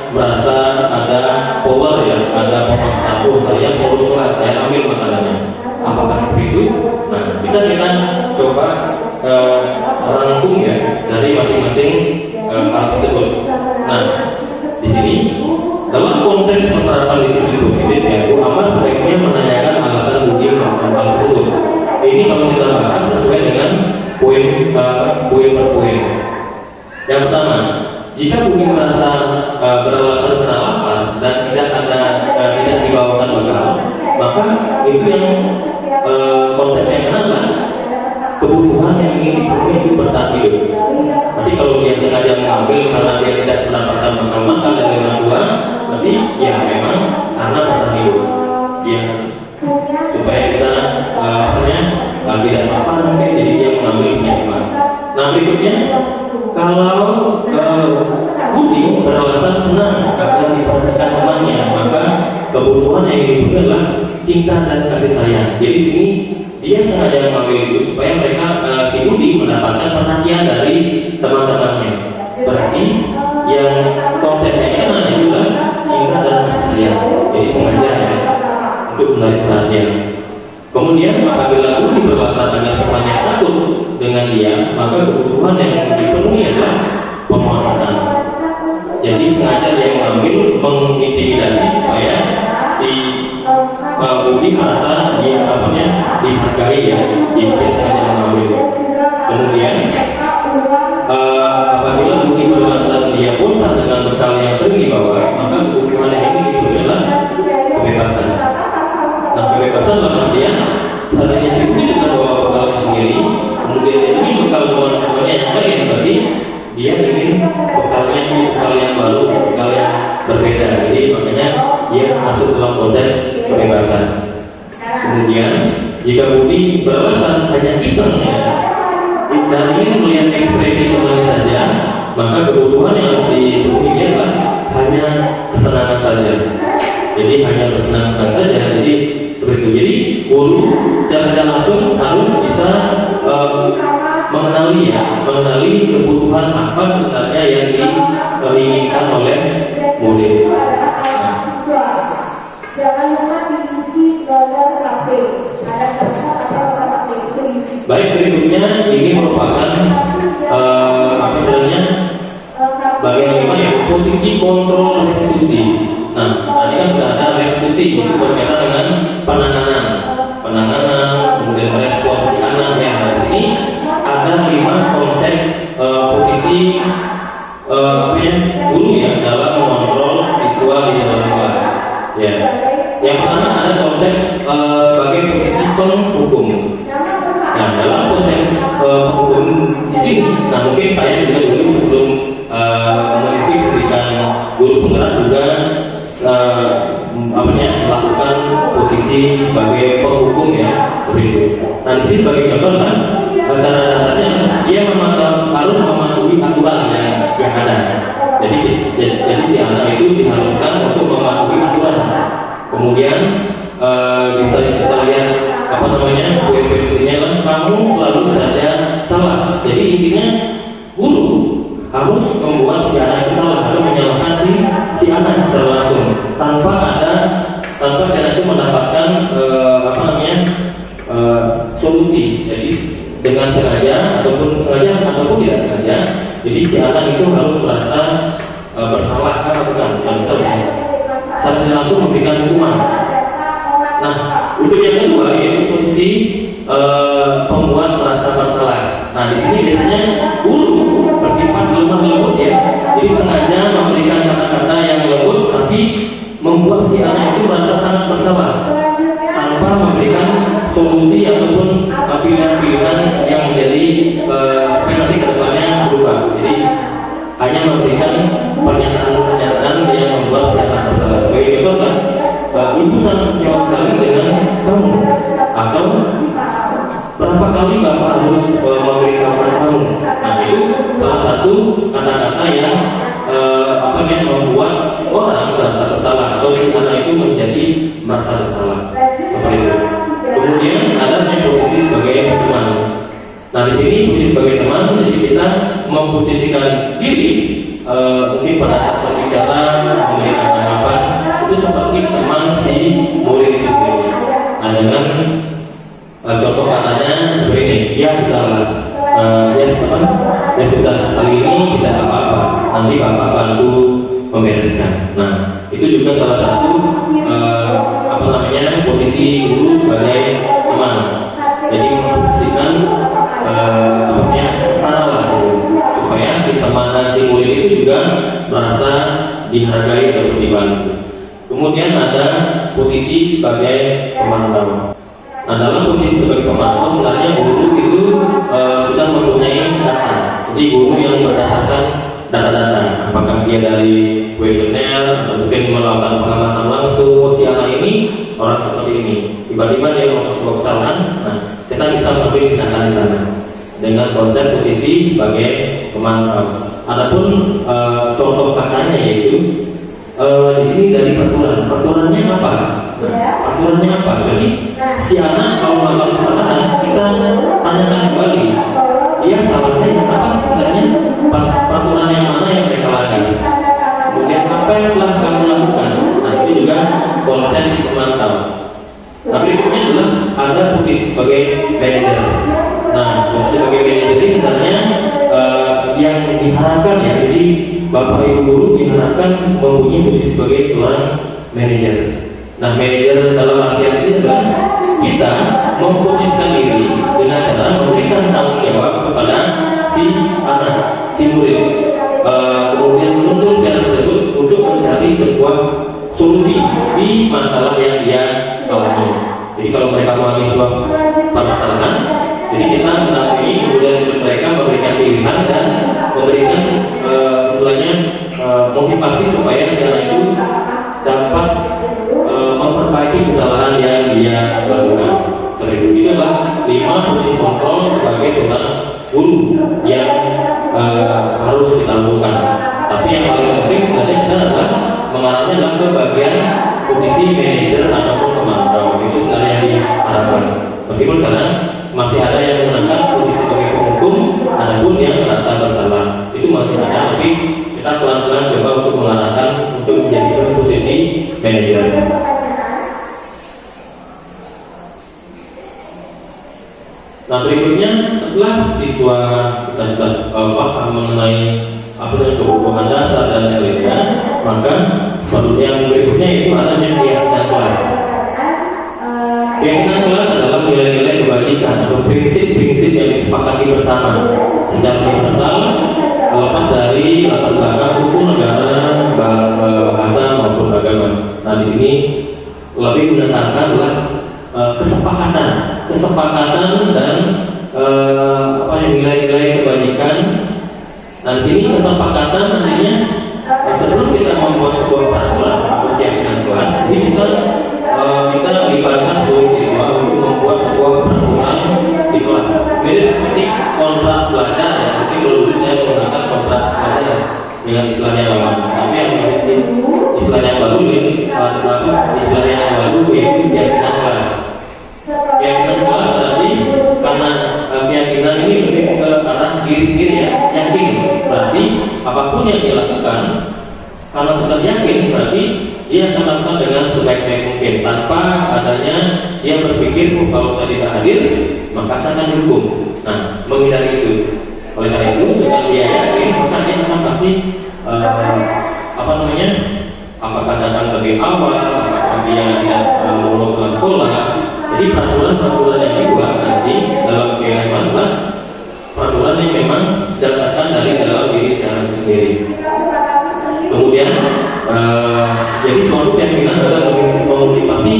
merasa ada power ya, ada pemaksa, saya pengurus kelas, saya ambil makanannya. Apakah seperti itu? Nah, bisa kita coba rangkum ya dari masing-masing hal tersebut. Nah, di sini dalam konteks penerapan disiplin positif ya, Muhammad sebaiknya menanyakan alasan Budi melakukan hal tersebut. Ini kalau kita bahas sesuai dengan poin per poin. Yang pertama, jika Budi merasa beralasan karena lapar dan tidak dibawakan bekal, maka itu yang konsepnya kenapa? Kebutuhan yang ingin dipenuhi itu bertahan hidup. Tapi kalau dia sengaja mengambil karena dia tidak mendapatkan bekal makan dari orang tua, berarti ya memang karena bertahan hidup. Ya, supaya kita tidak apa-apa mungkin jadi dia mengambil penyakit. Nah, berikutnya kalau Budi beralasan senang karena diperhatikan temannya, maka kebutuhan yang dipenuhi adalah cinta dan kasih sayang. Jadi di sini dia sengaja mengambil itu supaya mereka si Budi mendapatkan perhatian dari teman-temannya. Berarti yang konsepnya adalah cinta dan kasih sayang. Jadi sengaja ya untuk menarik perhatian. Kemudian apabila Budi beralasan agar temannya takut dengan dia, maka kebutuhan yang dipenuhi adalah penguasaan. Jadi sengaja dia mengintimidasi supaya si Budi merasa dia dihargai ya, dia sengaja mengambil. Kemudian apabila Budi beralasan dia bosan dengan bekal yang sering dibawa, maka kebutuhan yang ini dipenuhi adalah kebebasan. Nah, kebebasan dalam artian seandainya si Budi juga bawa bekal sendiri, kemudian dia ingin bekal teman-temannya yang lain, berarti dia ingin bekalnya bekal yang baru, bekal yang berbeda. Jadi makanya dia masuk dalam konsep kebebasan. Kemudian jika Budi beralasan hanya iseng ya, dan ingin melihat ekspresi temannya saja, maka kebutuhan yang harus dipenuhi adalah hanya kesenangan saja. Jadi hanya bersenang-senang saja. Jadi itu. Jadi guru secara tidak langsung harus bisa mengenali kebutuhan apa sebenarnya yang diinginkan oleh murid. Baik, berikutnya ini merupakan apa sebenarnya bagian lima ya, posisi kontrol restitusi. Nah, tadi kan sudah ada restitusi itu berkaitan dengan penanganan, kemudian respons anak yang di sini ada 5 konsep posisi guru ya dalam mengontrol siswa di dalam kelas. Ya, yang pertama ada konsep sebagai posisi penghukum. Nah, dalam konsep penghukum di sini, nah mungkin saya juga dulu sebelum mengikuti pendidikan guru penggerak juga melakukan posisi sebagai penghukum ya begitu. Nah di sini sebagai contoh kan cara dasarnya dia harus mematuhi aturan yang ada. Jadi si anak itu diharuskan untuk mematuhi aturan. Kemudian bisa kita lihat apa namanya WPP-nya kan kamu selalu saja salah. Jadi intinya guru harus membuat si anak itu salah, harus menyalahkan si anak secara langsung tanpa si anak itu mendapatkan solusi. Jadi dengan sengaja ataupun tidak sengaja, jadi si anak itu harus merasa bersalah kan bukan secara langsung memberikan hukuman. Nah, untuk yang kedua yaitu posisi pembuat merasa bersalah. Nah, di sini biasanya guru bersifat lemah lembut ya. Jadi sengaja memberikan kata-kata yang lembut tapi membuat si anak itu merasa sangat bersalah tanpa memberikan solusi ataupun pilihan-pilihan yang menjadi penalti ke depannya berubah. Jadi hanya memberikan pernyataan-pernyataan yang membuat si anak bersalah. Sebagai contoh kan, ibu sangat kecewa sekali dengan kamu, atau berapa kali bapak harus memberi kabar kamu. Nah itu salah satu kata-kata yang membuat orang merasa bersalah atau si anak itu menjadi merasa bersalah seperti itu. Kemudian ada posisi sebagai teman. Nah di sini posisi sebagai teman, jadi kita memposisikan diri mungkin pada saat berbicara memberikan tanggapan itu seperti teman si murid itu sendiri. Nah dengan contoh katanya seperti ini, ya sudahlah, ya sudah kali ini tidak apa-apa, nanti bapak bantu membereskan. Nah itu juga salah satu posisi guru sebagai teman. Jadi memposisikan salah supaya si teman dan si murid itu juga merasa dihargai atau dibantu. Kemudian ada posisi sebagai pemantau. Nah dalam posisi sebagai pemantau sebenarnya guru itu sudah mempunyai data. Jadi guru yang berdasarkan data-data, apakah dia dari kuesioner atau mungkin melakukan pengamatan langsung si anak ini orang seperti ini. Tiba-tiba dia melakukan sebuah kesalahan, nah kita bisa mengambil tindakan di sana dengan konsep posisi sebagai pemantau. Adapun contoh katanya yaitu di sini dari peraturannya apa? Peraturannya apa? Jadi si anak kalau melakukan kesalahan kita tanyakan kembali, dia salahnya apa sebenarnya, peraturan yang mana yang mereka langgar, kemudian apa yang telah kamu lakukan. Nah itu juga konsep pemantau. Nah berikutnya adalah ada posisi sebagai manajer. Nah posisi sebagai manajer ini sebenarnya yang diharapkan ya, jadi bapak ibu guru diharapkan mempunyai posisi sebagai seorang manajer. Nah manajer dalam artian ini adalah kita memposisikan diri dengan cara memberikan tanggung jawab kepada si anak, si murid, kemudian menuntut secara tersebut untuk mencari sebuah solusi di masalah yang dia alami. Jadi kalau mereka mengalami sebuah permasalahan, jadi kita menampingi kemudian mereka memberikan pilihan dan memberikan motivasi supaya si anak itu dapat memperbaiki kesalahan yang dia lakukan. Seperti itu adalah 5 posisi kontrol sebagai seorang guru yang harus kita lakukan. Tapi yang paling penting sebenarnya kita adalah mengarahnya dalam ke bagian posisi manajer ataupun pemantau. Itu sebenarnya Meskipun sekarang masih ada yang menggunakan posisi sebagai penghukum, adapun yang merasa bersalah itu masih ada, tapi kita pelan-pelan coba untuk mengarahkan untuk menjadikan posisi manajer. Nah, berikutnya setelah siswa kita sudah paham mengenai apa yang kebutuhan dasar dan lainnya, maka yang berikutnya itu adalah keyakinan kelas. Keyakinan kelas adalah nilai-nilai kebajikan atau prinsip-prinsip yang disepakati bersama secara universal, terlepas dari latar belakang hukum negara, bahasa maupun agama. Nah, di sini lebih menekankan adalah kesepakatan dan nilai-nilai kebajikan. Nah, di sini kesepakatan nantinya sebelum kita membuat sebuah peraturan atau keyakinan kelas, ini kita libatkan seluruh siswa untuk membuat sebuah peraturan di kelas. Mirip seperti kontrak belajar ya, seperti dulu saya menggunakan kontrak belajar dengan istilah yang lama. Tapi yang istilah yang baru yaitu keyakinan kelas. Keyakinan kelas tadi karena keyakinan ini lebih ke arah diri-sendiri ya, yakin. Berarti apapun yang dia lakukan, karena sudah yakin, berarti dia akan lakukan dengan sebaik-baik mungkin tanpa adanya dia berpikir kalau saya tidak hadir maka saya akan dihukum. Nah, menghindari itu. Oleh karena itu, dengan dia yakin, maka dia akan pasti apakah datang lebih awal, apakah dia tidak melakukan sekolah. Jadi peraturan-peraturan yang dibuat nanti dalam keyakinan kelas, peraturan yang memang datangkan dari dalam diri secara sendiri. Kemudian jadi suatu keyakinan adalah memotivasi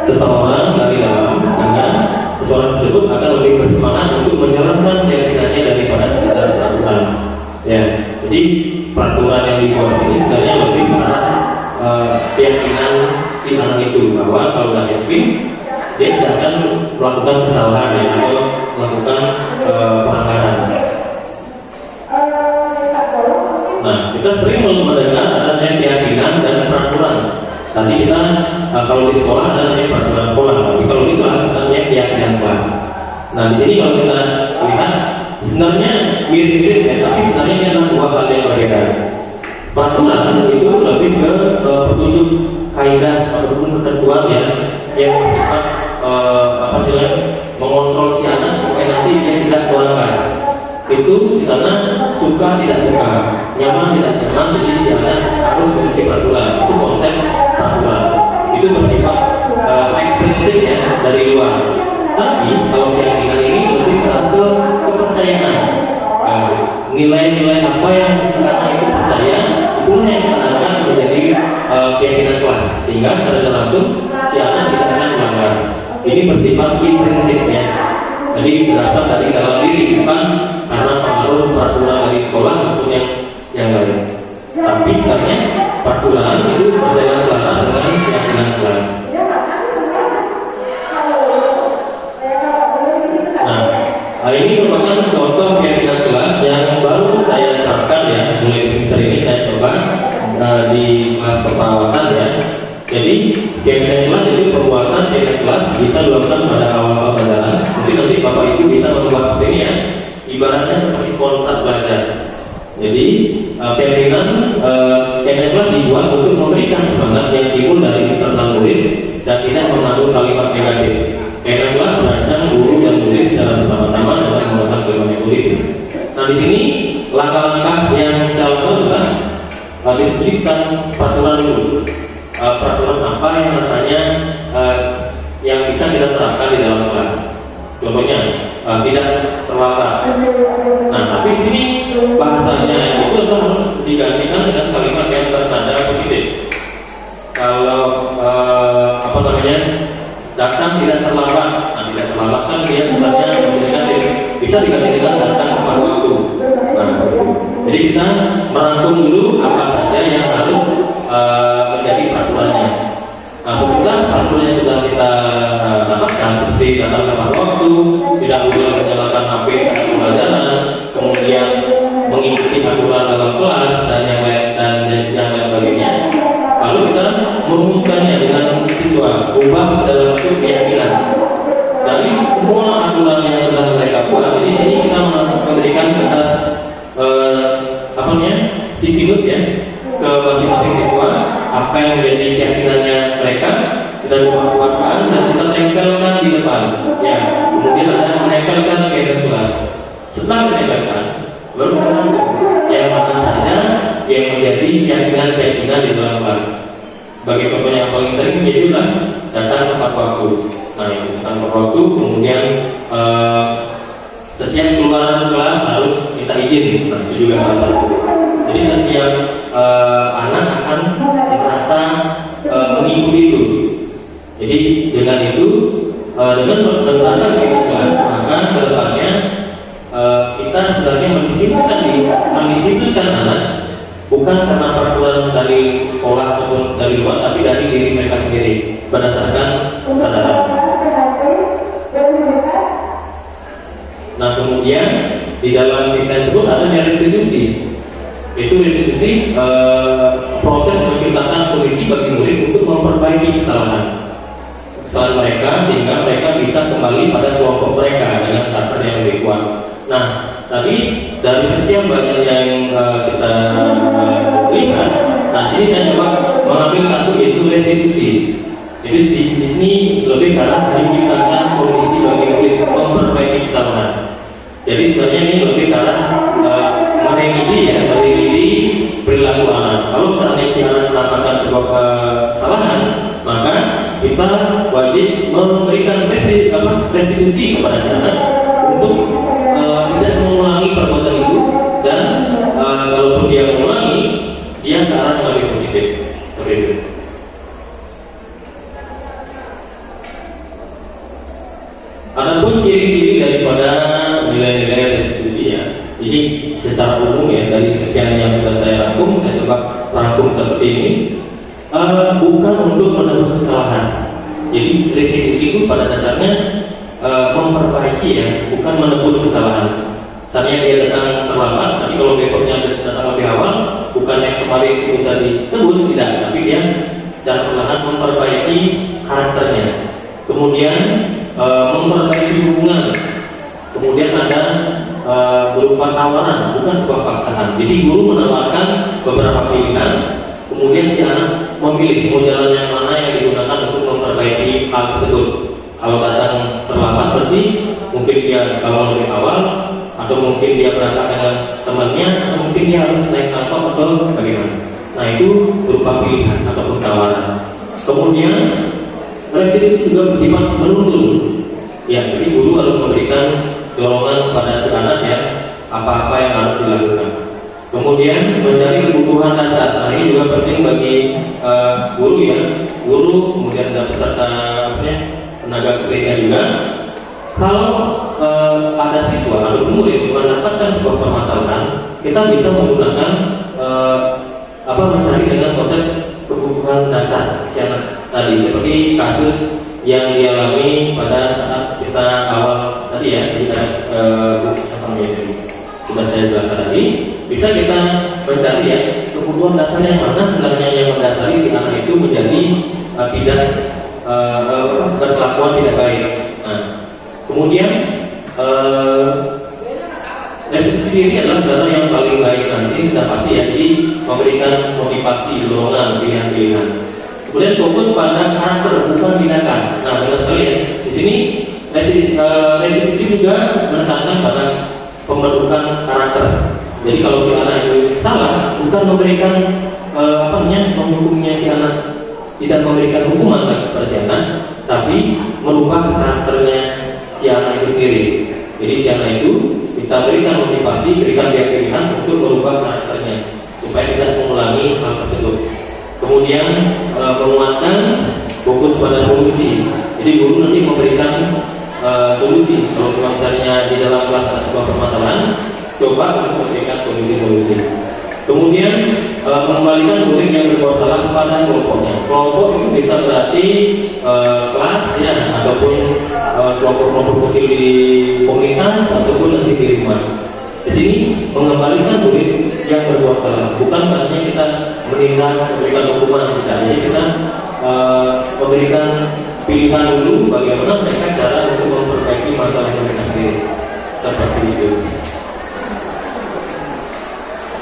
seseorang dari dalam, dengan seseorang tersebut akan lebih bersemangat untuk menjalankan keyakinannya daripada sekedar peraturan. Ya, jadi peraturan yang dibuat ini sebenarnya lebih pada keyakinan si anak itu bahwa kalau sudah yakin dia tidak akan melakukan kesalahan ya, atau melakukan pelanggaran. Nah, kita sering mendengar adanya keyakinan dan peraturan. Tadi kita kalau di sekolah adanya peraturan sekolah, tapi kalau di kelas adanya keyakinan kelas. Nah, di sini kalau kita lihat sebenarnya mirip-mirip ya, tapi sebenarnya ini adalah dua hal yang berbeda. Peraturan itu lebih ke petunjuk kaidah ataupun ketentuan ya, yang bersifat mengontrol si anak supaya nanti dia tidak melanggar. Itu di sana suka tidak suka, nyaman tidak nyaman, jadi si anak harus mengikuti peraturan. Itu konsep peraturan. Itu bersifat ekstrinsik ya dari luar. Tapi kalau keyakinan ini lebih ke kepercayaan. Nilai-nilai apa yang sekarang itu percaya, itulah yang akan menjadi keyakinan kelas. Sehingga secara langsung si anak tidak akan melanggar. Ini bersifat intrinsik ya. Jadi berasal dari dalam diri, bukan karena pengaruh peraturan dari sekolah maupun yang lain. Tapi sebenarnya peraturan itu berjalan selaras dengan keyakinan kelas. Nah, ini merupakan contoh keyakinan kelas yang baru saya terapkan ya. Mulai semester ini saya coba di kelas keperawatan ya. Jadi keyakinan kelas itu perbuatan keyakinan kelas bisa dilakukan pada awal pembelajaran. Mungkin nanti Bapak Ibu bisa membuat seperti ini ya. Ibaratnya seperti kontrak belajar. Jadi keyakinan kelas dibuat untuk memberikan semangat yang timbul dari internal murid dan tidak mengandung kalimat negatif. Keyakinan kelas merancang guru dan murid secara bersama-sama dalam menguasai kalimat murid. Nah, di sini langkah-langkah yang kita lakukan adalah didiskusikan peraturan dulu. Peraturan apa yang rasanya yang bisa kita terapkan di dalam kelas. Contohnya tidak terlambat. Nah, tapi di sini bahasanya itu harus digantikan dengan kalimat yang bertanda positif. Kalau datang tidak terlambat. Nah, tidak terlambat kan dia misalnya bisa diganti dengan datang tepat waktu. Nah, jadi kita merangkum dulu apa saja yang harus menjadi peraturannya. Nah, setelah peraturannya sudah kita dapatkan seperti datang tepat waktu, tidak boleh menyalakan HP saat pembelajaran, kemudian mengikuti aturan dalam kelas dan yang lain sebagainya. Lalu kita merumuskannya dengan siswa, ubah dalam bentuk keyakinan. dari semua aturan yang sudah mereka buat, jadi sini kita memberikan stimulus ya ke masing-masing siswa apa yang menjadi keyakinannya mereka, kita buatkan dan kita tempelkan di depan. Ya, kemudian ada menempelkan ke kelas. Setelah menempelkan, baru yang mana saja yang menjadi keyakinan di dalam kelas. Bagi contohnya yang paling sering jadilah datang tepat waktu. Nah, datang tepat waktu, kemudian setiap keluar kelas harus minta izin. Nah, itu juga salah satu. Jadi setiap anak akan merasa mengikuti itu. Jadi dengan itu, dengan bertanya kelas, maka kedepannya kita sebenarnya mendisiplinkan anak bukan karena peraturan dari sekolah ataupun dari luar, tapi dari diri mereka sendiri berdasarkan kesadaran. Nah, kemudian di dalam kita tersebut ada restitusi. Itu restitusi proses menciptakan kondisi bagi murid untuk memperbaiki kesalahan mereka sehingga mereka bisa kembali pada kelompok mereka dengan karakter yang lebih kuat. Nah, tadi dari sekian banyak yang kita lihat, nah sini saya coba mengambil satu yaitu restitusi. Jadi di sini lebih karena menciptakan kondisi bagi murid memperbaiki kesalahan. Jadi sebenarnya ini lebih karena meremedi perilaku anak. Kalau seandainya si anak melakukan sebuah kesalahan, maka kita wajib memberikan restitusi kepada si anak untuk tidak mengulangi perbuatan itu, dan kalaupun dia mengulangi, dia ke arah yang lebih positif. Seperti itu. Adapun ciri-ciri daripada nilai-nilai restitusi ya. Jadi secara umum ya, dari sekian yang sudah saya rangkum, saya coba rangkum seperti ini. Bukan untuk menebus kesalahan. Jadi restitusi itu pada dasarnya memperbaiki ya, bukan menebus kesalahan. Misalnya dia datang terlambat, tapi kalau besoknya datang lebih awal, bukan yang kemarin itu bisa ditebus, tidak, tapi dia secara perlahan memperbaiki karakternya. Kemudian memperbaiki hubungan. Kemudian ada berupa tawaran, bukan sebuah paksaan. Jadi guru menawarkan beberapa pilihan, kemudian si anak memilih mau jalan yang mana yang digunakan untuk memperbaiki hal tersebut. Kalau datang terlambat berarti mungkin dia bangun lebih awal, atau mungkin dia berangkat dengan temannya, atau mungkin dia harus naik angkot atau bagaimana. Nah, itu berupa pilihan ataupun tawaran. Kemudian restitusi juga bersifat menuntun. Ya, jadi guru harus memberikan dorongan kepada si anak ya, apa-apa yang harus dilakukan. Kemudian mencari kebutuhan dasar. Nah, ini juga penting bagi guru ya. Guru kemudian dan peserta tenaga kerja juga. Kalau ada siswa atau murid mendapatkan sebuah permasalahan, kita bisa menggunakan mencari dengan konsep kebutuhan dasar yang tadi, seperti kasus yang dialami pada saat kita awal tadi ya, kita sudah saya jelaskan tadi. Bisa kita mencari ya kebutuhan dasar yang mana sebenarnya yang mendasari si anak itu menjadi tidak berkelakuan tidak baik. Nah, kemudian restitusi ini adalah cara yang paling baik nanti sudah pasti ya, jadi memberikan motivasi, dorongan, pilihan-pilihan. Kemudian fokus pada karakter bukan tindakan. Nah, benar sekali ya. Di sini restitusi juga menekankan pada pembentukan karakter. Jadi kalau si anak itu salah, bukan memberikan menghukumnya si anak, tidak memberikan hukuman kepada si anak, tapi merubah karakternya si anak itu sendiri. Jadi si anak itu kita berikan motivasi, berikan dia pilihan untuk merubah karakternya supaya tidak mengulangi hal tersebut. Kemudian menguatkan fokus pada solusi. Jadi guru nanti memberikan solusi. Kalau misalnya di dalam kelas ada sebuah permasalahan, coba untuk memberikan solusi-solusi. Kemudian mengembalikan murid yang berbuat salah kepada kelompoknya. Kelompok itu bisa berarti kelas ya, ataupun kelompok-kelompok kecil di komunitas ataupun nanti di rumah. Di sini mengembalikan murid yang berbuat salah, bukan artinya kita menindak, memberikan hukuman, tidak. Jadi kita memberikan pilihan dulu bagaimana mereka cara untuk masalah komunikasi seperti itu.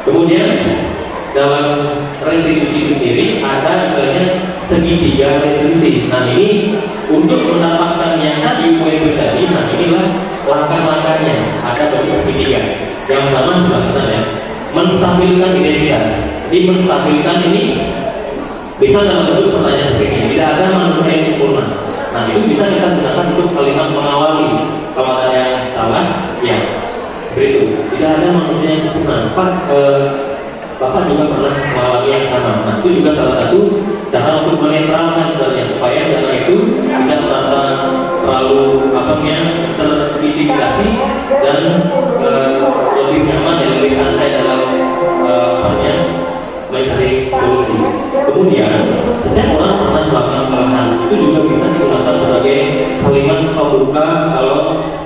Kemudian dalam restitusi itu sendiri ada istilahnya segitiga restitusi. Nah ini untuk mendapatkan yang tadi poin tadi, nah inilah langkah-langkahnya. Ada bentuk segitiga. Yang pertama sebelah kanan ya, menstabilkan identitas. Jadi menstabilkan ini bisa dalam bentuk pertanyaan seperti ini. Tidak ada manusia yang sempurna. Nah itu bisa kita gunakan untuk kalimat mengawali. Kalau ada yang salah, ya beritu. Tidak ada manusia yang sempurna. Bapak juga pernah mengalami yang sama. Nah itu juga salah satu cara untuk menetralkan sebenarnya, supaya dana itu tidak merasa terlalu terintimidasi dan lebih nyaman dan lebih santai dalam mencari solusi. Kemudian setiap orang pernah melakukan kesalahan, itu juga bisa digunakan sebagai kalimat pembuka kalau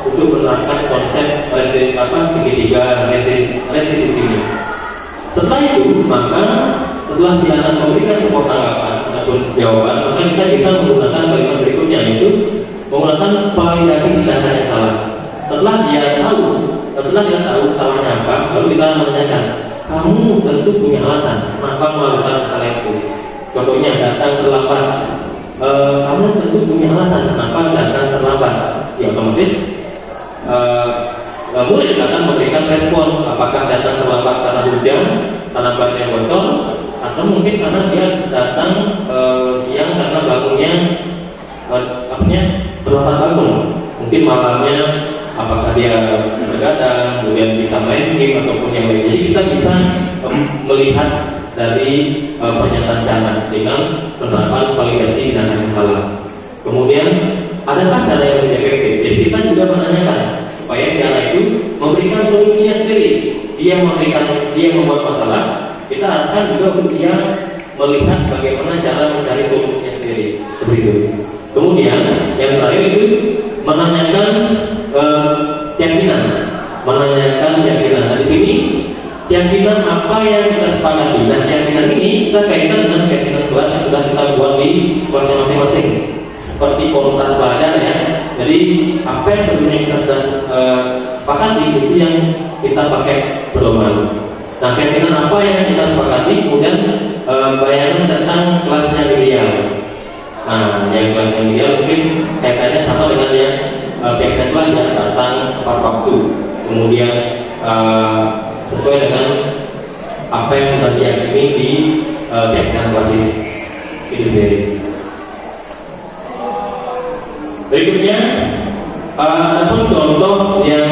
untuk menerapkan konsep segitiga restitusi ini. Setelah itu, maka setelah pidana memberikan sebuah tanggapan ataupun jawaban, maka kita bisa menggunakan kalimat berikutnya, yaitu menggunakan validasi pidana yang salah. Setelah dia tahu salahnya apa, lalu kita menanyakan, kamu tentu punya alasan kenapa melakukan hal itu. Contohnya datang terlambat. Kamu tentu punya alasan kenapa datang terlambat. Ya otomatis mulai akan memberikan respon, apakah datang terlambat karena hujan, karena bannya botol, atau mungkin karena dia datang siang karena bangunnya terlambat bangun. Mungkin malamnya apakah dia begadang, kemudian bisa main game ataupun yang lain. Jadi kita bisa melihat dari pernyataan jangan dengan penerapan validasi dan salah. Kemudian adakah cara yang lebih efektif? Jadi kita juga menanyakan supaya si anak itu memberikan solusinya sendiri. Dia membuat masalah, kita akan juga untuk dia melihat bagaimana cara mencari solusinya sendiri. Seperti itu. Kemudian yang terakhir itu menanyakan keyakinan. Nah, di sini keyakinan apa yang kita sepakati. Nah, keyakinan ini kita kaitkan dengan keyakinan kelas yang sudah kita buat di kelasnya masing-masing. Seperti komunitas belajar ya. Jadi apa yang sebenarnya kita sudah sepakati itu yang kita pakai pedoman. Nah, keyakinan apa yang kita sepakati, kemudian bayangan tentang kelasnya ideal. Nah, yang kelasnya ideal mungkin kaitannya sama dengan yang keyakinan belajar tentang tepat waktu. Kemudian sesuai dengan apa yang sudah diyakini di keyakinan belajar itu sendiri. Berikutnya ada pun contoh yang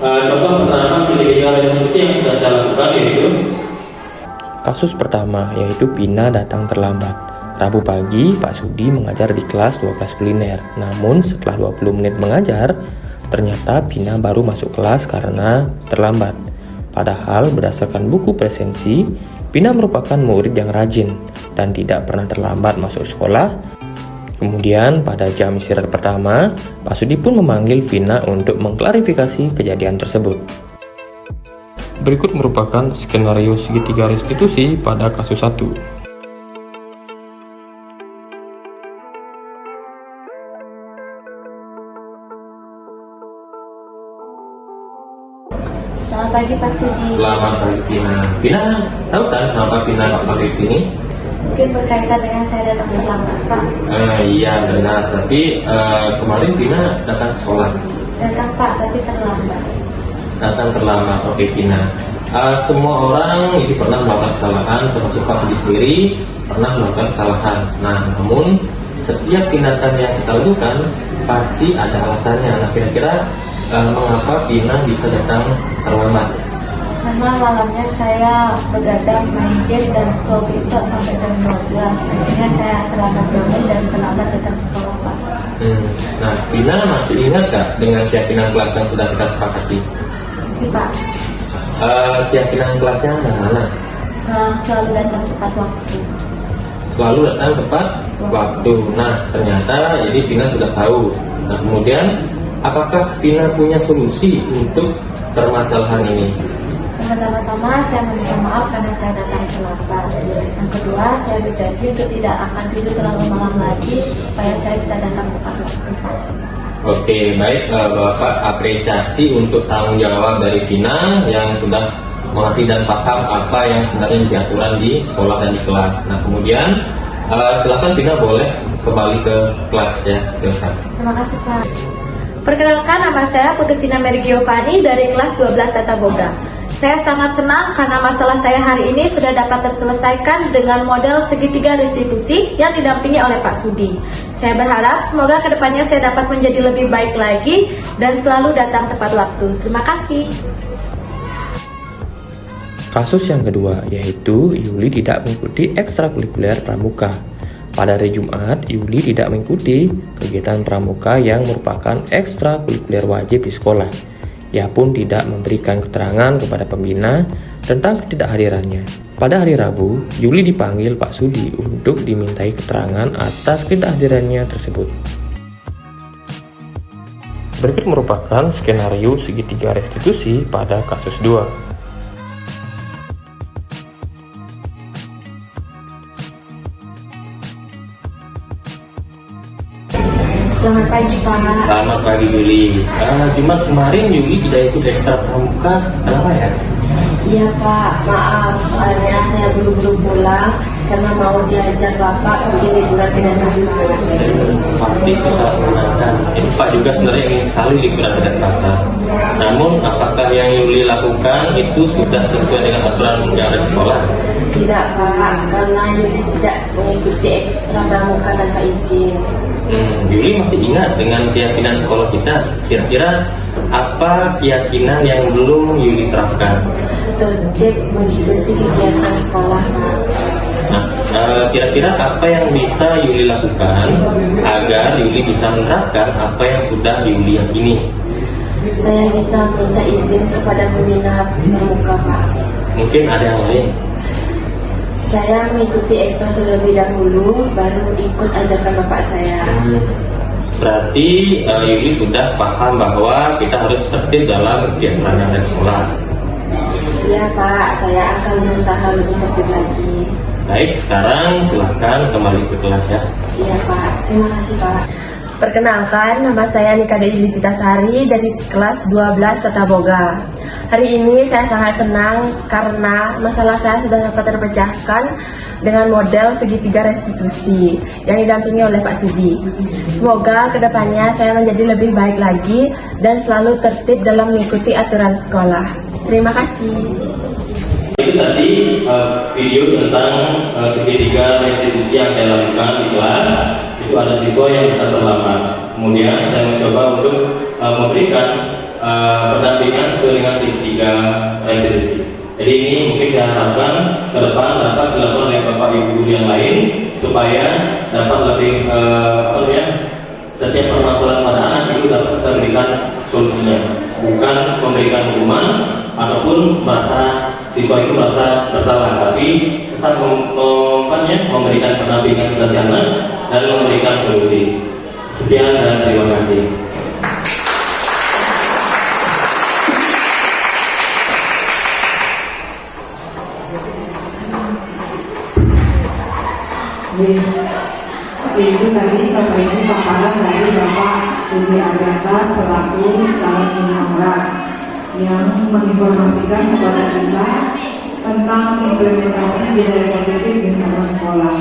contoh penerapan segitiga restitusi yang sudah saya lakukan, yaitu kasus pertama, yaitu Pina datang terlambat. Rabu pagi, Pak Sudi mengajar di kelas 12 kuliner. Namun setelah 20 menit mengajar, ternyata Pina baru masuk kelas karena terlambat. Padahal berdasarkan buku presensi, Pina merupakan murid yang rajin dan tidak pernah terlambat masuk sekolah. Kemudian pada jam istirahat pertama, Pak Sudi pun memanggil Vina untuk mengklarifikasi kejadian tersebut. Berikut merupakan skenario segitiga restitusi pada kasus 1. Selamat pagi Pak Sudi. Selamat pagi Vina. Vina, tahu kan kenapa Vina nggak pakai sini? Mungkin berkaitan dengan saya datang terlambat, Pak. Iya benar. Tapi kemarin Vina datang sekolah. Datang Pak, tapi terlambat. Datang terlambat. Oke Vina. Semua orang ini pernah melakukan kesalahan, termasuk Pak Sudi sendiri pernah melakukan kesalahan. Nah, namun setiap tindakan yang kita lakukan pasti ada alasannya. Nah, kira-kira mengapa Vina bisa datang terlambat? Karena malamnya saya begadang main game dan sekolah itu sampai jam 12. Akhirnya saya terlambat bangun dan terlambat datang ke sekolah, Pak. Nah, Vina masih ingat gak dengan keyakinan kelas yang sudah kita sepakati? Masih, Pak. Keyakinan kelasnya yang mana? Selalu datang tepat waktu. Selalu datang tepat waktu. Nah, ternyata jadi Vina sudah tahu. Nah, kemudian apakah Vina punya solusi untuk permasalahan ini? Pertama-tama saya meminta maaf karena saya datang terlambat. Yang kedua, saya berjanji untuk tidak akan tidur terlalu malam lagi supaya saya bisa datang tepat waktu. Oke, baik Bapak, apresiasi untuk tanggung jawab dari Vina yang sudah mengerti dan paham apa yang sebenarnya menjadi aturan di sekolah dan di kelas. Nah, kemudian silakan Vina boleh kembali ke kelas ya, silakan. Terima kasih Pak. Perkenalkan, nama saya Putri Vina Mary Giovanni dari kelas 12 Tata Boga. Saya sangat senang karena masalah saya hari ini sudah dapat terselesaikan dengan model segitiga restitusi yang didampingi oleh Pak Sudi. Saya berharap semoga kedepannya saya dapat menjadi lebih baik lagi dan selalu datang tepat waktu. Terima kasih. Kasus yang kedua yaitu Yuli tidak mengikuti ekstrakurikuler pramuka. Pada hari Jumat, Yuli tidak mengikuti kegiatan pramuka yang merupakan ekstrakurikuler wajib di sekolah. Ia pun tidak memberikan keterangan kepada pembina tentang ketidakhadirannya. Pada hari Rabu, Yuli dipanggil Pak Sudi untuk dimintai keterangan atas ketidakhadirannya tersebut. Berikut merupakan skenario segitiga restitusi pada kasus 2. Selamat pagi Pak. Selamat pagi Yuli. Jumat kemarin Yuli tidak ikut ekstra pramuka, kenapa ya? Iya Pak, maaf soalnya saya buru-buru pulang karena mau diajak Bapak pergi liburan dengan pasar. Pasti itu sangat menyenangkan. Ini Pak juga sebenarnya ingin sekali liburan dengan pasar. Namun apakah yang Yuli lakukan itu sudah sesuai dengan aturan yang ada di sekolah? Tidak Pak, karena Yuli tidak mengikuti ekstra pramuka tanpa izin. Yuli masih ingat dengan keyakinan sekolah kita. Kira-kira apa keyakinan yang belum Yuli terapkan? Tertib mengikuti kegiatan sekolah Pak. Nah, kira-kira apa yang bisa Yuli lakukan agar Yuli bisa menerapkan apa yang sudah Yuli yakini? Saya bisa minta izin kepada pembina pramuka Pak. Mungkin ada yang lain. Saya mengikuti ekstra terlebih dahulu, baru ikut ajakan bapak saya. Berarti Yuli sudah paham bahwa kita harus tertib dalam kegiatan yang ada di sekolah. Iya Pak, saya akan berusaha lebih tertib lagi. Baik, sekarang silahkan kembali ke kelas ya. Iya Pak, terima kasih Pak. Perkenalkan, nama saya Nika Deili Pitasari dari kelas 12 Tata Boga. Hari ini saya sangat senang karena masalah saya sudah dapat terpecahkan dengan model segitiga restitusi yang didampingi oleh Pak Sudi. Semoga kedepannya saya menjadi lebih baik lagi dan selalu tertib dalam mengikuti aturan sekolah. Terima kasih. Itu tadi video tentang segitiga restitusi yang saya lakukan di kelas. Itu ada siswa yang terlambat. Kemudian saya mencoba untuk memberikan pendampingan sesuai dengan segitiga restitusi. Jadi ini mungkin saya harapkan ke depan dapat dilakukan oleh bapak ibu yang lain supaya dapat lebih setiap permasalahan pada anak itu dapat memberikan solusinya, bukan memberikan hukuman ataupun merasa siswa itu merasa bersalah, tapi tetap memberikan pendampingan kepada anak dan memberikan solusi. Sekian dan terima kasih. Itu tadi Bapak Ibu paparan dari Bapak Sudi Agata selaku calon penyamar yang menginformasikan kepada kita tentang implementasi budaya positif di lingkungan sekolah.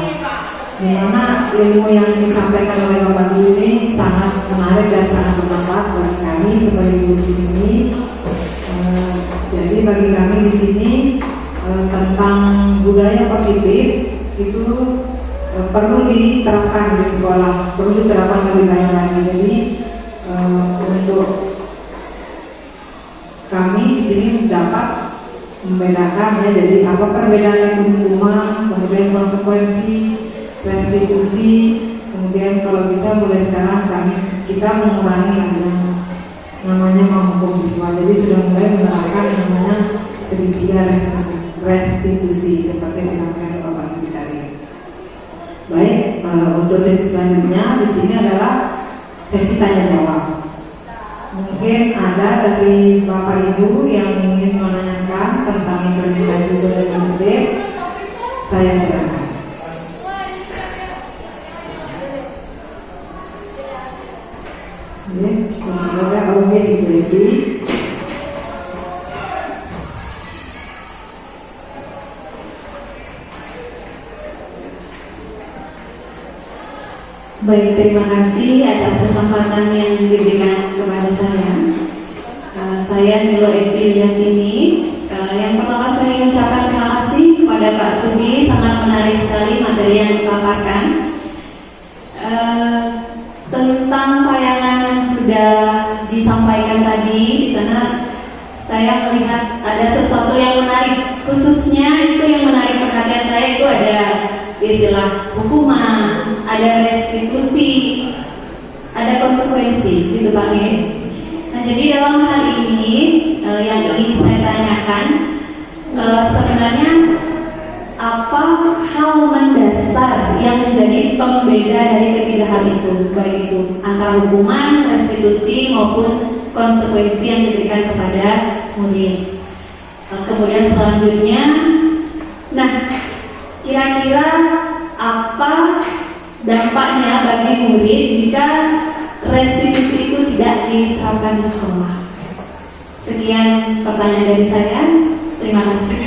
Di mana ilmu yang disampaikan oleh Bapak Sudi ini sangat menarik dan sangat bermanfaat bagi kami sebagai guru di sini. Jadi bagi kami di sini tentang budaya positif itu perlu diterapkan di sekolah, perlu diterapkan lebih banyak lagi. Jadi untuk kami di sini dapat membedakan ya, jadi apa perbedaan hukuman, kemudian konsekuensi, restitusi, kemudian kalau bisa mulai sekarang kita mengurangi yang namanya menghukum siswa. Jadi sudah mulai menerapkan yang namanya segitiga restitusi seperti yang dilakukan Bapak Sudi tadi. Baik, untuk sesi selanjutnya di sini adalah sesi tanya jawab. Mungkin ada dari Bapak Ibu yang ingin menanyakan tentang implementasi budaya positif, saya silakan. Semoga Allah diberi. Baik, terima kasih atas kesempatan yang diberikan kepada saya. Saya Nilo Evi Yantini. Yang pertama saya ucapkan terima kasih kepada Pak Sudi, sangat menarik sekali materi yang dipaparkan. Tentang tayangan yang sudah disampaikan tadi, di sana saya melihat ada sesuatu yang menarik, khususnya itu yang menarik perhatian saya itu ada istilah hukuman, ada restitusi, ada konsekuensi, gitu Pak ya. Nah, jadi dalam hal ini yang ingin saya tanyakan, sebenarnya apa hal mendasar yang menjadi pembeda dari ketiga hal itu, baik itu antara hukuman, restitusi maupun konsekuensi yang diberikan kepada murid. Kemudian selanjutnya, nah kira-kira apa dampaknya bagi murid jika restitusi itu tidak diterapkan di sekolah? Sekian pertanyaan dari saya. Terima kasih.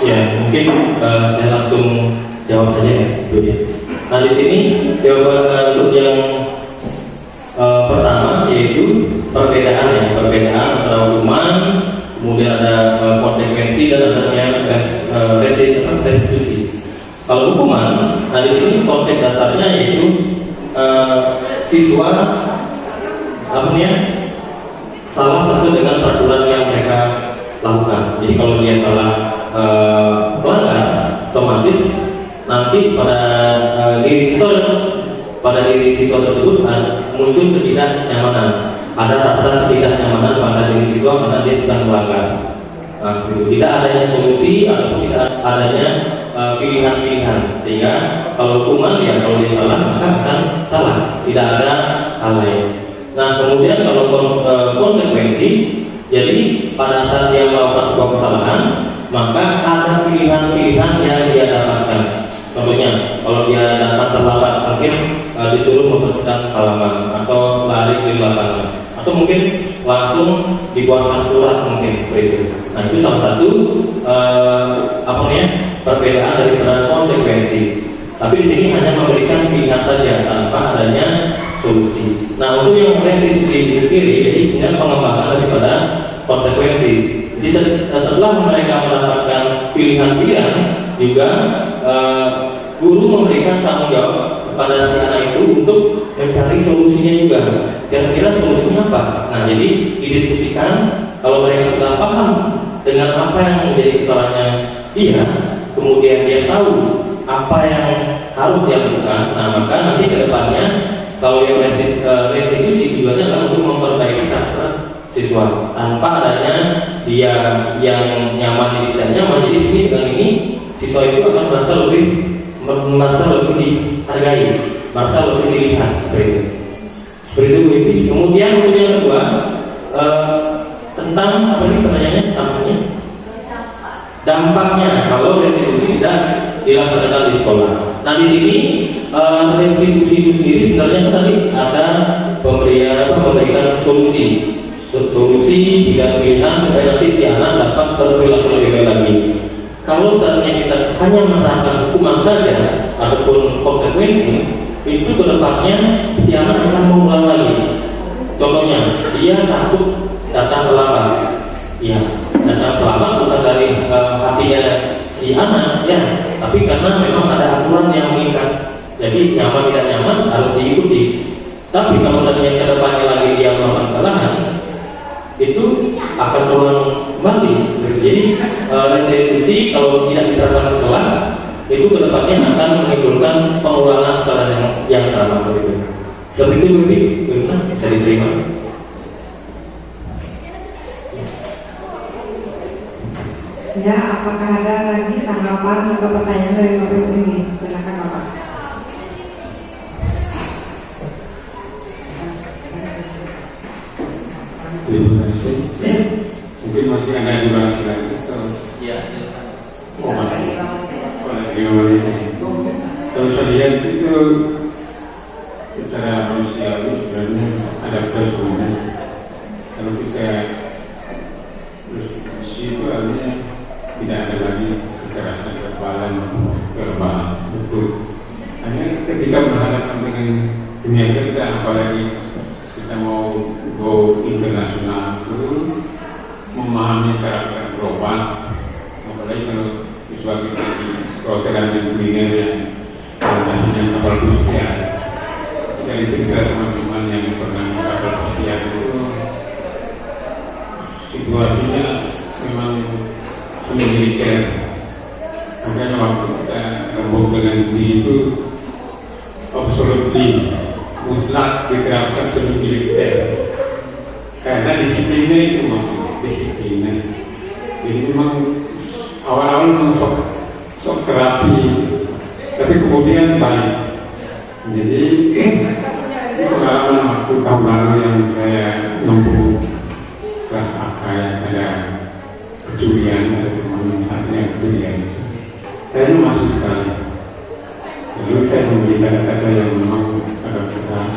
Ya, mungkin saya langsung jawab saja ya, Bu ya. Nah, di sini jawaban untuk yang pertama yaitu perbedaan antara hukuman, kemudian ada konsekuensi dan adanya restitusi. Kalau hukuman, nah di sini konsep dasarnya yaitu siswa salah sesuai dengan peraturan yang mereka lakukan. Jadi kalau dia salah melanggar, otomatis nanti pada diri siswa tersebut muncul ketidaknyamanan. Ada rasa ketidaknyamanan pada diri siswa karena dia sudah melanggar. Nah, tidak adanya solusi ataupun tidak adanya pilihan-pilihan, sehingga kalau hukuman ya kalau dia salah maka akan salah, tidak ada hal lain. Nah, kemudian kalau konsekuensi, jadi pada saat dia melakukan sebuah kesalahan maka ada pilihan-pilihan yang dia dapatkan. Contohnya, kalau dia datang terlambat, mungkin disuruh membersihkan halaman atau lari di lapangan, atau mungkin langsung dibuatkan surat mungkin seperti itu. Nah, itu salah satu perbedaan daripada konsekuensi. Tapi di sini hanya memberikan pilihan saja tanpa adanya solusi. Nah, untuk yang restitusi sendiri, jadi dengan pengembangan daripada konsekuensi. Jadi setelah mereka mendapatkan pilihan-pilihan, juga guru memberikan tanggung jawab kepada si anak itu untuk mencari solusinya juga. Kira-kira solusinya apa? Nah, jadi didiskusikan. Kalau mereka sudah paham dengan apa yang menjadi kesalahannya dia, kemudian dia tahu apa yang harus dia lakukan. Nah, maka nanti ke depannya kalau yang restitusi tujuannya adalah untuk memperbaiki karakter siswa tanpa adanya dia yang nyaman tidak nyaman. Jadi sini dengan ini siswa itu akan merasa lebih dihargai, merasa lebih dilihat seperti itu. Kemudian untuk yang kedua tentang apa ini pertanyaannya? Dampaknya kalau restitusi tidak dilaksanakan di sekolah. Nah, di sini restitusi itu sendiri sebenarnya tadi ada memberikan solusi tidak pilihan supaya nanti si anak dapat berperilaku lebih baik lagi. Kalau saatnya kita hanya menerapkan hukuman saja ataupun konsekuensi, itu kedepannya si anak akan mengulang lagi. Contohnya, dia takut datang terlambat. Ya, datang terlambat bukan dari hatinya si anak, ya, tapi karena memang ada aturan yang mengikat. Jadi nyaman tidak nyaman harus diikuti. Tapi kalau tadinya kedepannya lagi dia melakukan kesalahan, itu akan berulang kembali. Jadi restitusi kalau tidak diterapkan sekolah, itu kedepannya akan menimbulkan pengulangan kesalahan yang sama seperti itu. Seperti itu bisa diterima. Ya, apakah ada lagi tanggapan atau pertanyaan dari topik ini? Silakan Bapak. Terima kasih. Mungkin masih ada durasi lagi. Ya, silakan. Oh, masih. kalau saya lihat itu secara manusiawi sebenarnya ada plus minus. Kalau kita bersikusi itu artinya tidak ada lagi kekerasan verbalan, betul. Hanya ketika berhadapan dengan dunia kita, apalagi kita mau go internasional itu memahami karakter global, apalagi kalau sebagai perhotelan dan kuliner yang orientasinya kapal pesiar. Dari cerita teman-teman yang pernah kapal pesiar itu situasinya memang militer. Makanya waktu kita rembuk dengan diri itu absolutely mutlak diterapkan sebagai militer. Karena disiplinnya itu maksudnya disiplinnya. Jadi memang awal-awal memang sok terapi, tapi kemudian baik. Jadi pengalaman waktu tahun lalu yang saya nempuh kelas AK yang ada kecurian, ada teman-temannya kecurian, saya masuk sekali. Lalu saya memberi kata-kata yang memang agak keras,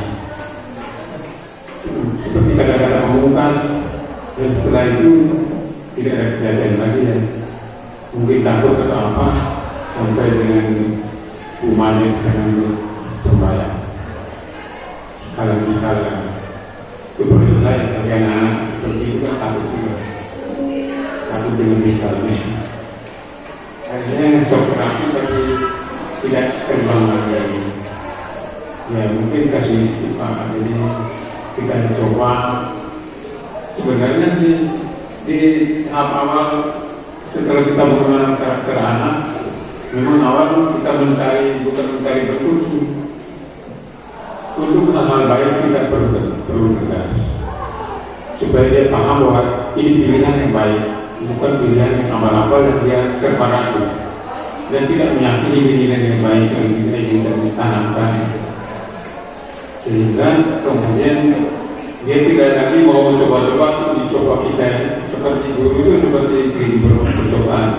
seperti kata-kata pemungkas, dan setelah itu tidak ada kejadian lagi ya. Mungkin takut atau apa, sampai dengan umatnya saya sembahyang skala itu boleh saya sebagai anak seperti itu kan takut juga, takut dengan misalnya akhirnya sok terapi tapi tidak terbang lagi ya, mungkin kasih istighfar. Jadi kita coba sebenarnya sih di awal setelah kita mengenal karakter anak, memang awal kita bukan mencari betul. Untuk hal-hal baik kita perlu tegas supaya dia paham bahwa ini pilihan yang baik, bukan pilihan yang abal-abal dan dia terparaku dan tidak menyakini pilihan yang baik yang kita ingin tanamkan, sehingga kemudian dia tidak lagi mau mencoba-coba dicoba kita seperti guru itu seperti percobaan.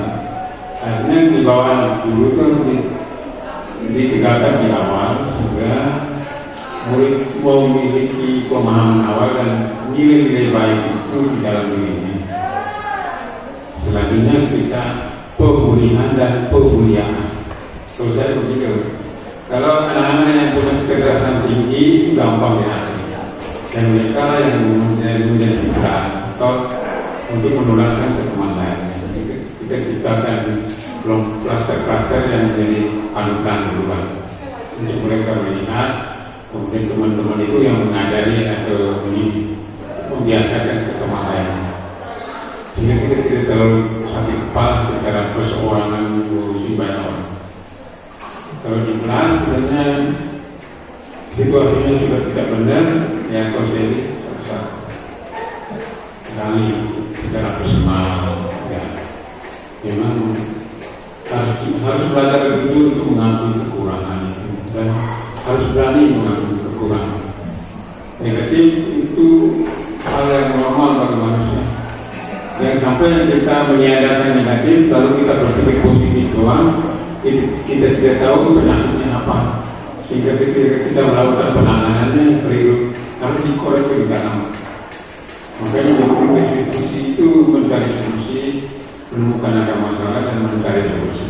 Akhirnya di bawah guru itu ditegakkan di awal sehingga murid memiliki pemahaman awal dan nilai-nilai baik itu di dalam dirinya. Selanjutnya kita pemulihan dan pemuliaan. Kalau saya begitu, kalau anak-anak yang punya kecerdasan tinggi itu gampang ya, dan mereka yang menjadi kita atau untuk menularkan ke teman lain. Kita ciptakan kluster-kluster yang menjadi panutan duluan untuk mereka melihat. Kemudian teman-teman itu yang mengajari atau membiasakan ke teman lain, sehingga kita tidak terlalu sakit kepala secara perseorangan ngurusi banyak orang. Kalau di kelas sebenarnya situasinya sudah tidak benar, ya kalau saya bisa sekali secara personal, ya memang harus belajar betul untuk mengakui kekurangan itu dan harus berani mengakui kekurangan. Negatif itu hal yang normal bagi manusia. Yang sampai kita meniadakan negatif, lalu kita berpikir positif doang, kita tidak tahu penyakitnya apa. Sehingga ketika kita melakukan penanganannya perlu harus dikoreksi di dalam. Makanya untuk institusi itu mencari solusi, menemukan ada masalah dan mencari solusi.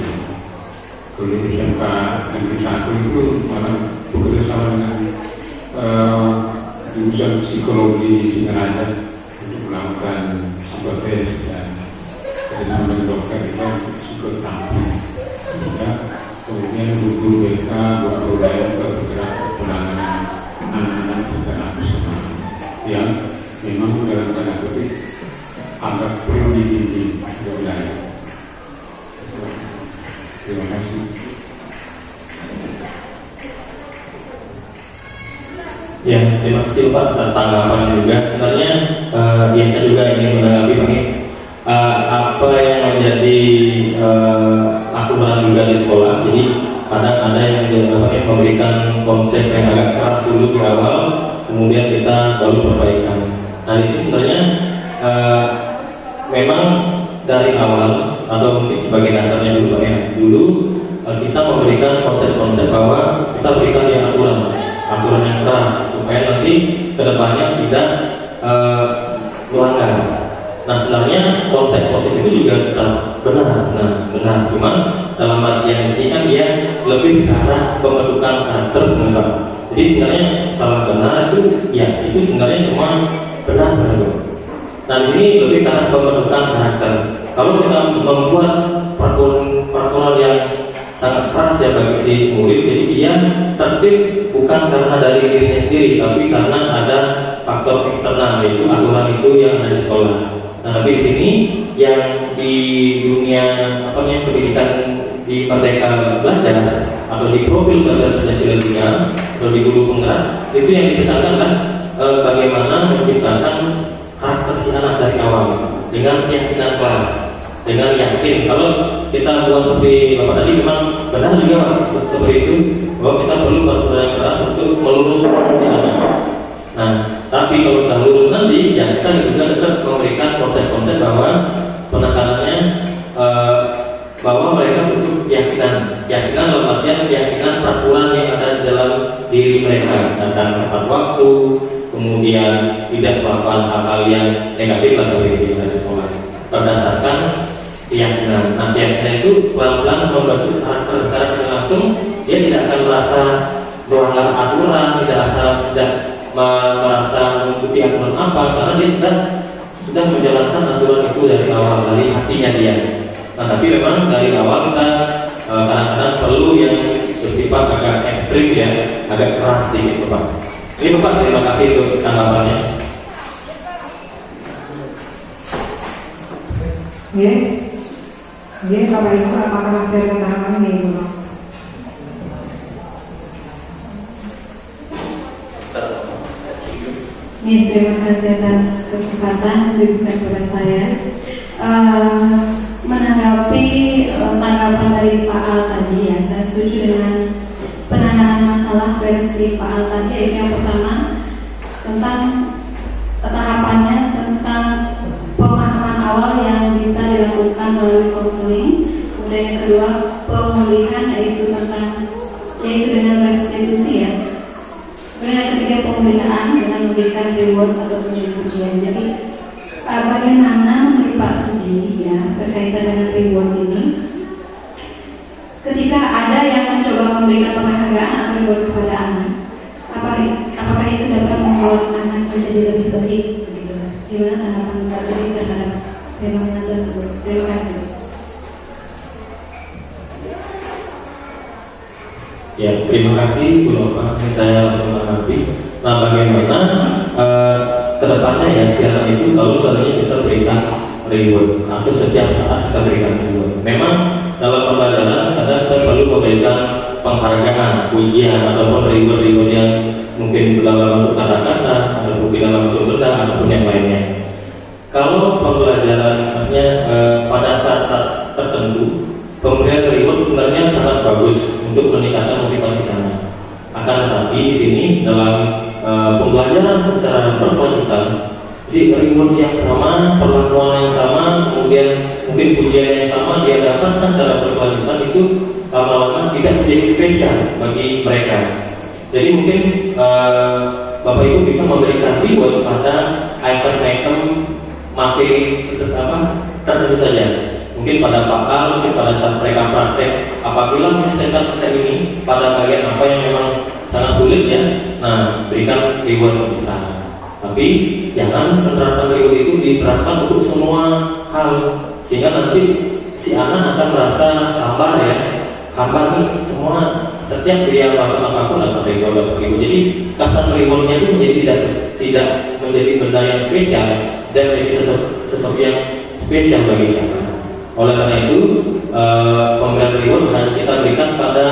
Kalau di SMK Negeri 1 itu malah bekerja sama dengan jurusan psikologi di Singaraja untuk melakukan psikotes dan bersama dengan dokter kita psikoterapi. Sehingga kemudian guru BK, guru daerah bergerak penanganan anak-anak secara personal yang memang dalam tanda kutip agak perlu dibimbing wilayah. Terima kasih. Ya, terima kasih Pak atas tanggapan juga. Sebenarnya saya juga ingin menanggapi ini apa yang menjadi aturan juga di sekolah. Jadi kadang ada yang memberikan konsep yang agak keras dulu di awal, kemudian kita baru perbaikan. Nah itu sebenarnya memang dari awal atau mungkin sebagai dasarnya dulu Pak ya, dulu kita memberikan konsep-konsep bahwa kita berikan yang aturan yang keras supaya nanti kedepannya tidak melanggar. Nah sebenarnya konsep itu juga benar. Cuma dalam artian ini kan dia lebih ke arah pembentukan karakter pengembang. Jadi sebenarnya salah benar itu sebenarnya cuma benar. Nah ini lebih ke arah pembentukan karakter. Kalau kita membuat peraturan yang sangat keras ya bagi si murid, jadi dia tertib bukan karena dari dirinya sendiri, tapi karena ada faktor eksternal, yaitu aturan itu yang ada di sekolah. Nah, tapi di sini yang di dunia pendidikan di Merdeka Belajar atau di profil belajar Pancasila dunia atau di guru penggerak itu yang ditekankan kan bagaimana menciptakan karakter si anak dari awal dengan keyakinan kelas, dengan yakin. Kalau kita buat seperti Bapak tadi memang benar juga seperti itu, bahwa kita perlu peraturan yang keras untuk meluruskan si anak. Nah, tapi kalau kita lurus nanti, ya kita juga tetap memberikan konsep-konsep bahwa penekanannya bahwa mereka butuh keyakinan dalam artian keyakinan peraturan yang ada dalam diri mereka tentang tepat waktu, kemudian tidak melakukan hal-hal yang negatif atau negatif dari sekolah berdasarkan keyakinan. Nah, keyakinan itu pelan-pelan membentuk karakter langsung. Dia tidak akan merasa melanggar aturan, tidak merasa mengikuti aturan apa, karena dia sudah menjalankan aturan itu dari awal, dari hatinya dia. Nah, tapi memang dari awal kita kadang-kadang perlu yang bersifat agak ekstrim ya, agak keras sedikit Bapak. Ini Bapak, terima kasih untuk tanggapannya. Bapak Ibu, apakah masih ada tanggapan nih Ibu? Terima kasih atas kesempatan diberikan kepada saya. Menanggapi tanggapan dari Pak Al tadi ya, saya setuju dengan penanganan masalah versi Pak Al tadi. Yaitu yang pertama tentang tahapannya, tentang pemahaman awal yang bisa dilakukan melalui konseling. Kemudian yang kedua pemulihan, yaitu dengan restitusi ya. Kemudian yang ketiga pembinaan dengan memberikan reward atau pujian. Jadi bagaimana menurut Pak Sudi ya berkaitan dengan reward ini? Ketika ada yang mencoba memberikan penghargaan atau reward kepada anak, apakah itu dapat membuat anak menjadi lebih baik? Gimana tanggapan Pak Sudi terhadap fenomena tersebut? Terima kasih. Ya, terima kasih Bu Nova. Saya menanggapi. Nah, bagaimana kedepannya ya sekarang itu kalau sebenarnya kita berikan reward atau setiap saat kita berikan reward. Memang dalam pembelajaran kita perlu memberikan penghargaan, pujian ataupun reward yang mungkin dalam bentuk kata-kata ataupun dalam bentuk benda ataupun yang lainnya. Kalau pembelajaran pada saat tertentu pemberian reward sebenarnya sangat bagus untuk meningkatkan motivasi anak. Akan tetapi di sini dalam pembelajaran secara berkelanjutan, jadi reward yang sama, perlakuan yang sama, kemudian mungkin pujian yang sama dia dapatkan secara berkelanjutan itu lama-lama tidak menjadi spesial bagi mereka. Jadi mungkin Bapak Ibu bisa memberikan reward pada item-item materi tertentu saja. Mungkin pada pakal, mungkin pada saat mereka praktek, apabila menyelesaikan praktek ini pada bagian apa yang memang sangat sulit ya, nah berikan reward besar. Tapi jangan menerapkan reward itu diterapkan untuk semua hal, sehingga nanti si anak akan merasa hambar nih semua, setiap dia melakukan apapun dapat reward. Jadi kesan rewardnya itu menjadi tidak menjadi benda yang spesial dan menjadi sesuatu yang spesial bagi siapa. Oleh karena itu, pemberian reward hanya kita berikan pada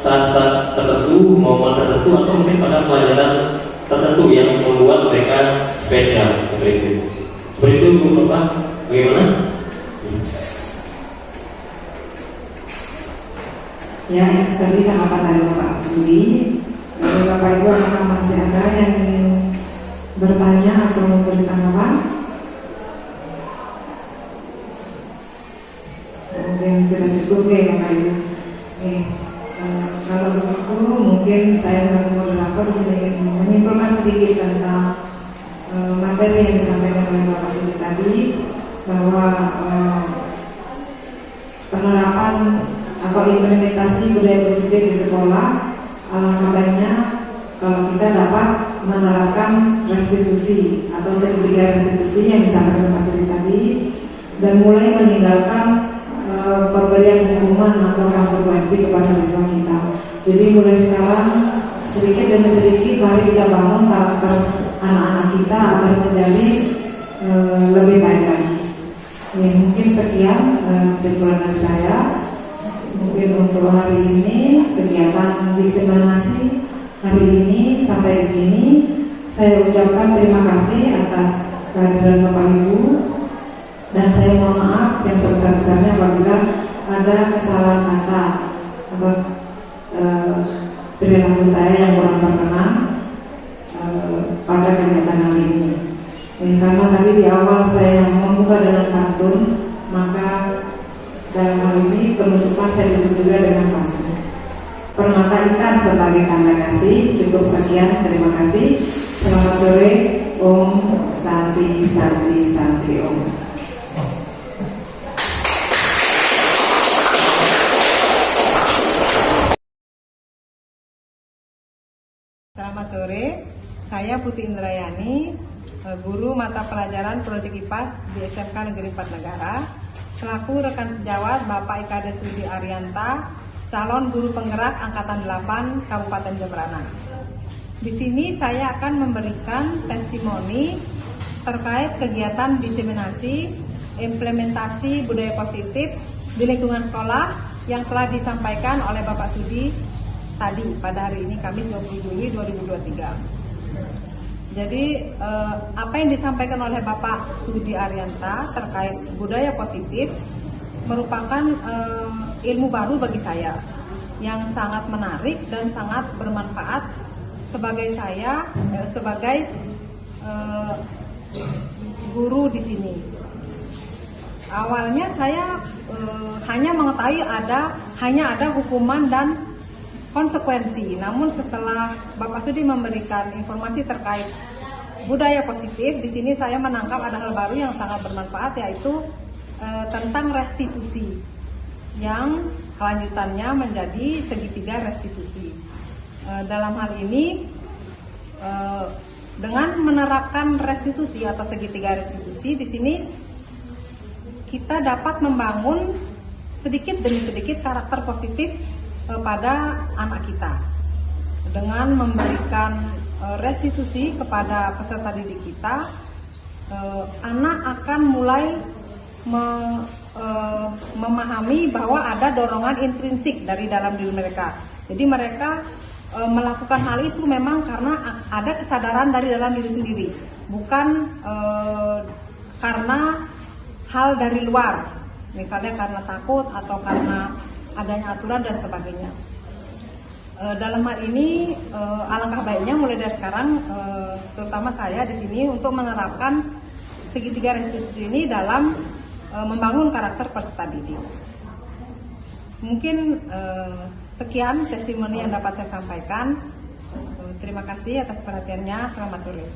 saat-saat tertentu, momen tertentu, atau mungkin pada pelajaran tertentu yang membuat mereka spesial. Seperti itu, Bapak. Bagaimana? Ya, tadi tanggapan dari Bapak Budi. Dari Bapak Ibu, apakah masih ada yang ingin bertanya atau memberi tanggapan? Yang sudah cukup ya Bapak Ibu. mungkin saya sebagai moderator ingin menyimpulkan sedikit tentang materi yang disampaikan oleh Bapak Sudi tadi, bahwa penerapan atau implementasi budaya positif di sekolah, alangkah baiknya kalau kita dapat menerapkan restitusi atau segitiga restitusi yang disampaikan Pak Sudi tadi, dan mulai meninggalkan pemberian hukuman atau konsekuensi kepada siswa kita. Jadi mulai sekarang sedikit demi sedikit mari kita bangun karakter anak-anak kita agar menjadi lebih baik lagi. Ya, mungkin sekian kesimpulan dari saya. Mungkin untuk hari ini kegiatan diseminasi hari ini sampai di sini. Saya ucapkan terima kasih atas kehadiran Bapak Ibu, dan saya mohon maaf yang sebesar-besarnya apabila ada kesalahan kata atau perilaku saya yang kurang berkenan pada kegiatan hari ini. Karena tadi di awal saya membuka dengan pantun, maka dalam hal ini penutupan saya tutup juga dengan pantun. Permata ikan sebagai tanda kasih. Cukup sekian, terima kasih. Selamat sore. Om Santi Santi Santi Om. Selamat sore, saya Putih Indrayani, guru mata pelajaran Project IPAS di SMK Negeri 4 Negara, selaku rekan sejawat Bapak Ikade Sudi Arianta, calon guru penggerak Angkatan 8 Kabupaten Jemberana. Di sini saya akan memberikan testimoni terkait kegiatan diseminasi implementasi budaya positif di lingkungan sekolah yang telah disampaikan oleh Bapak Sudi tadi pada hari ini Kamis 20 Juli 2023. Jadi apa yang disampaikan oleh Bapak Sudi Arianta terkait budaya positif merupakan ilmu baru bagi saya yang sangat menarik dan sangat bermanfaat sebagai saya sebagai guru di sini. Awalnya saya hanya mengetahui hanya ada hukuman dan konsekuensi. Namun setelah Bapak Sudi memberikan informasi terkait budaya positif, di sini saya menangkap ada hal baru yang sangat bermanfaat, yaitu tentang restitusi, yang kelanjutannya menjadi segitiga restitusi. Dalam hal ini dengan menerapkan restitusi atau segitiga restitusi, di sini kita dapat membangun sedikit demi sedikit karakter positif pada anak kita. Dengan memberikan restitusi kepada peserta didik kita, anak akan mulai memahami bahwa ada dorongan intrinsik dari dalam diri mereka. Jadi mereka melakukan hal itu memang karena ada kesadaran dari dalam diri sendiri, bukan karena hal dari luar, misalnya karena takut atau karena adanya aturan dan sebagainya. Dalam hal ini alangkah baiknya mulai dari sekarang, terutama saya di sini, untuk menerapkan segitiga restitusi ini dalam membangun karakter peserta didik. Mungkin sekian testimoni yang dapat saya sampaikan. Terima kasih atas perhatiannya. Selamat sore.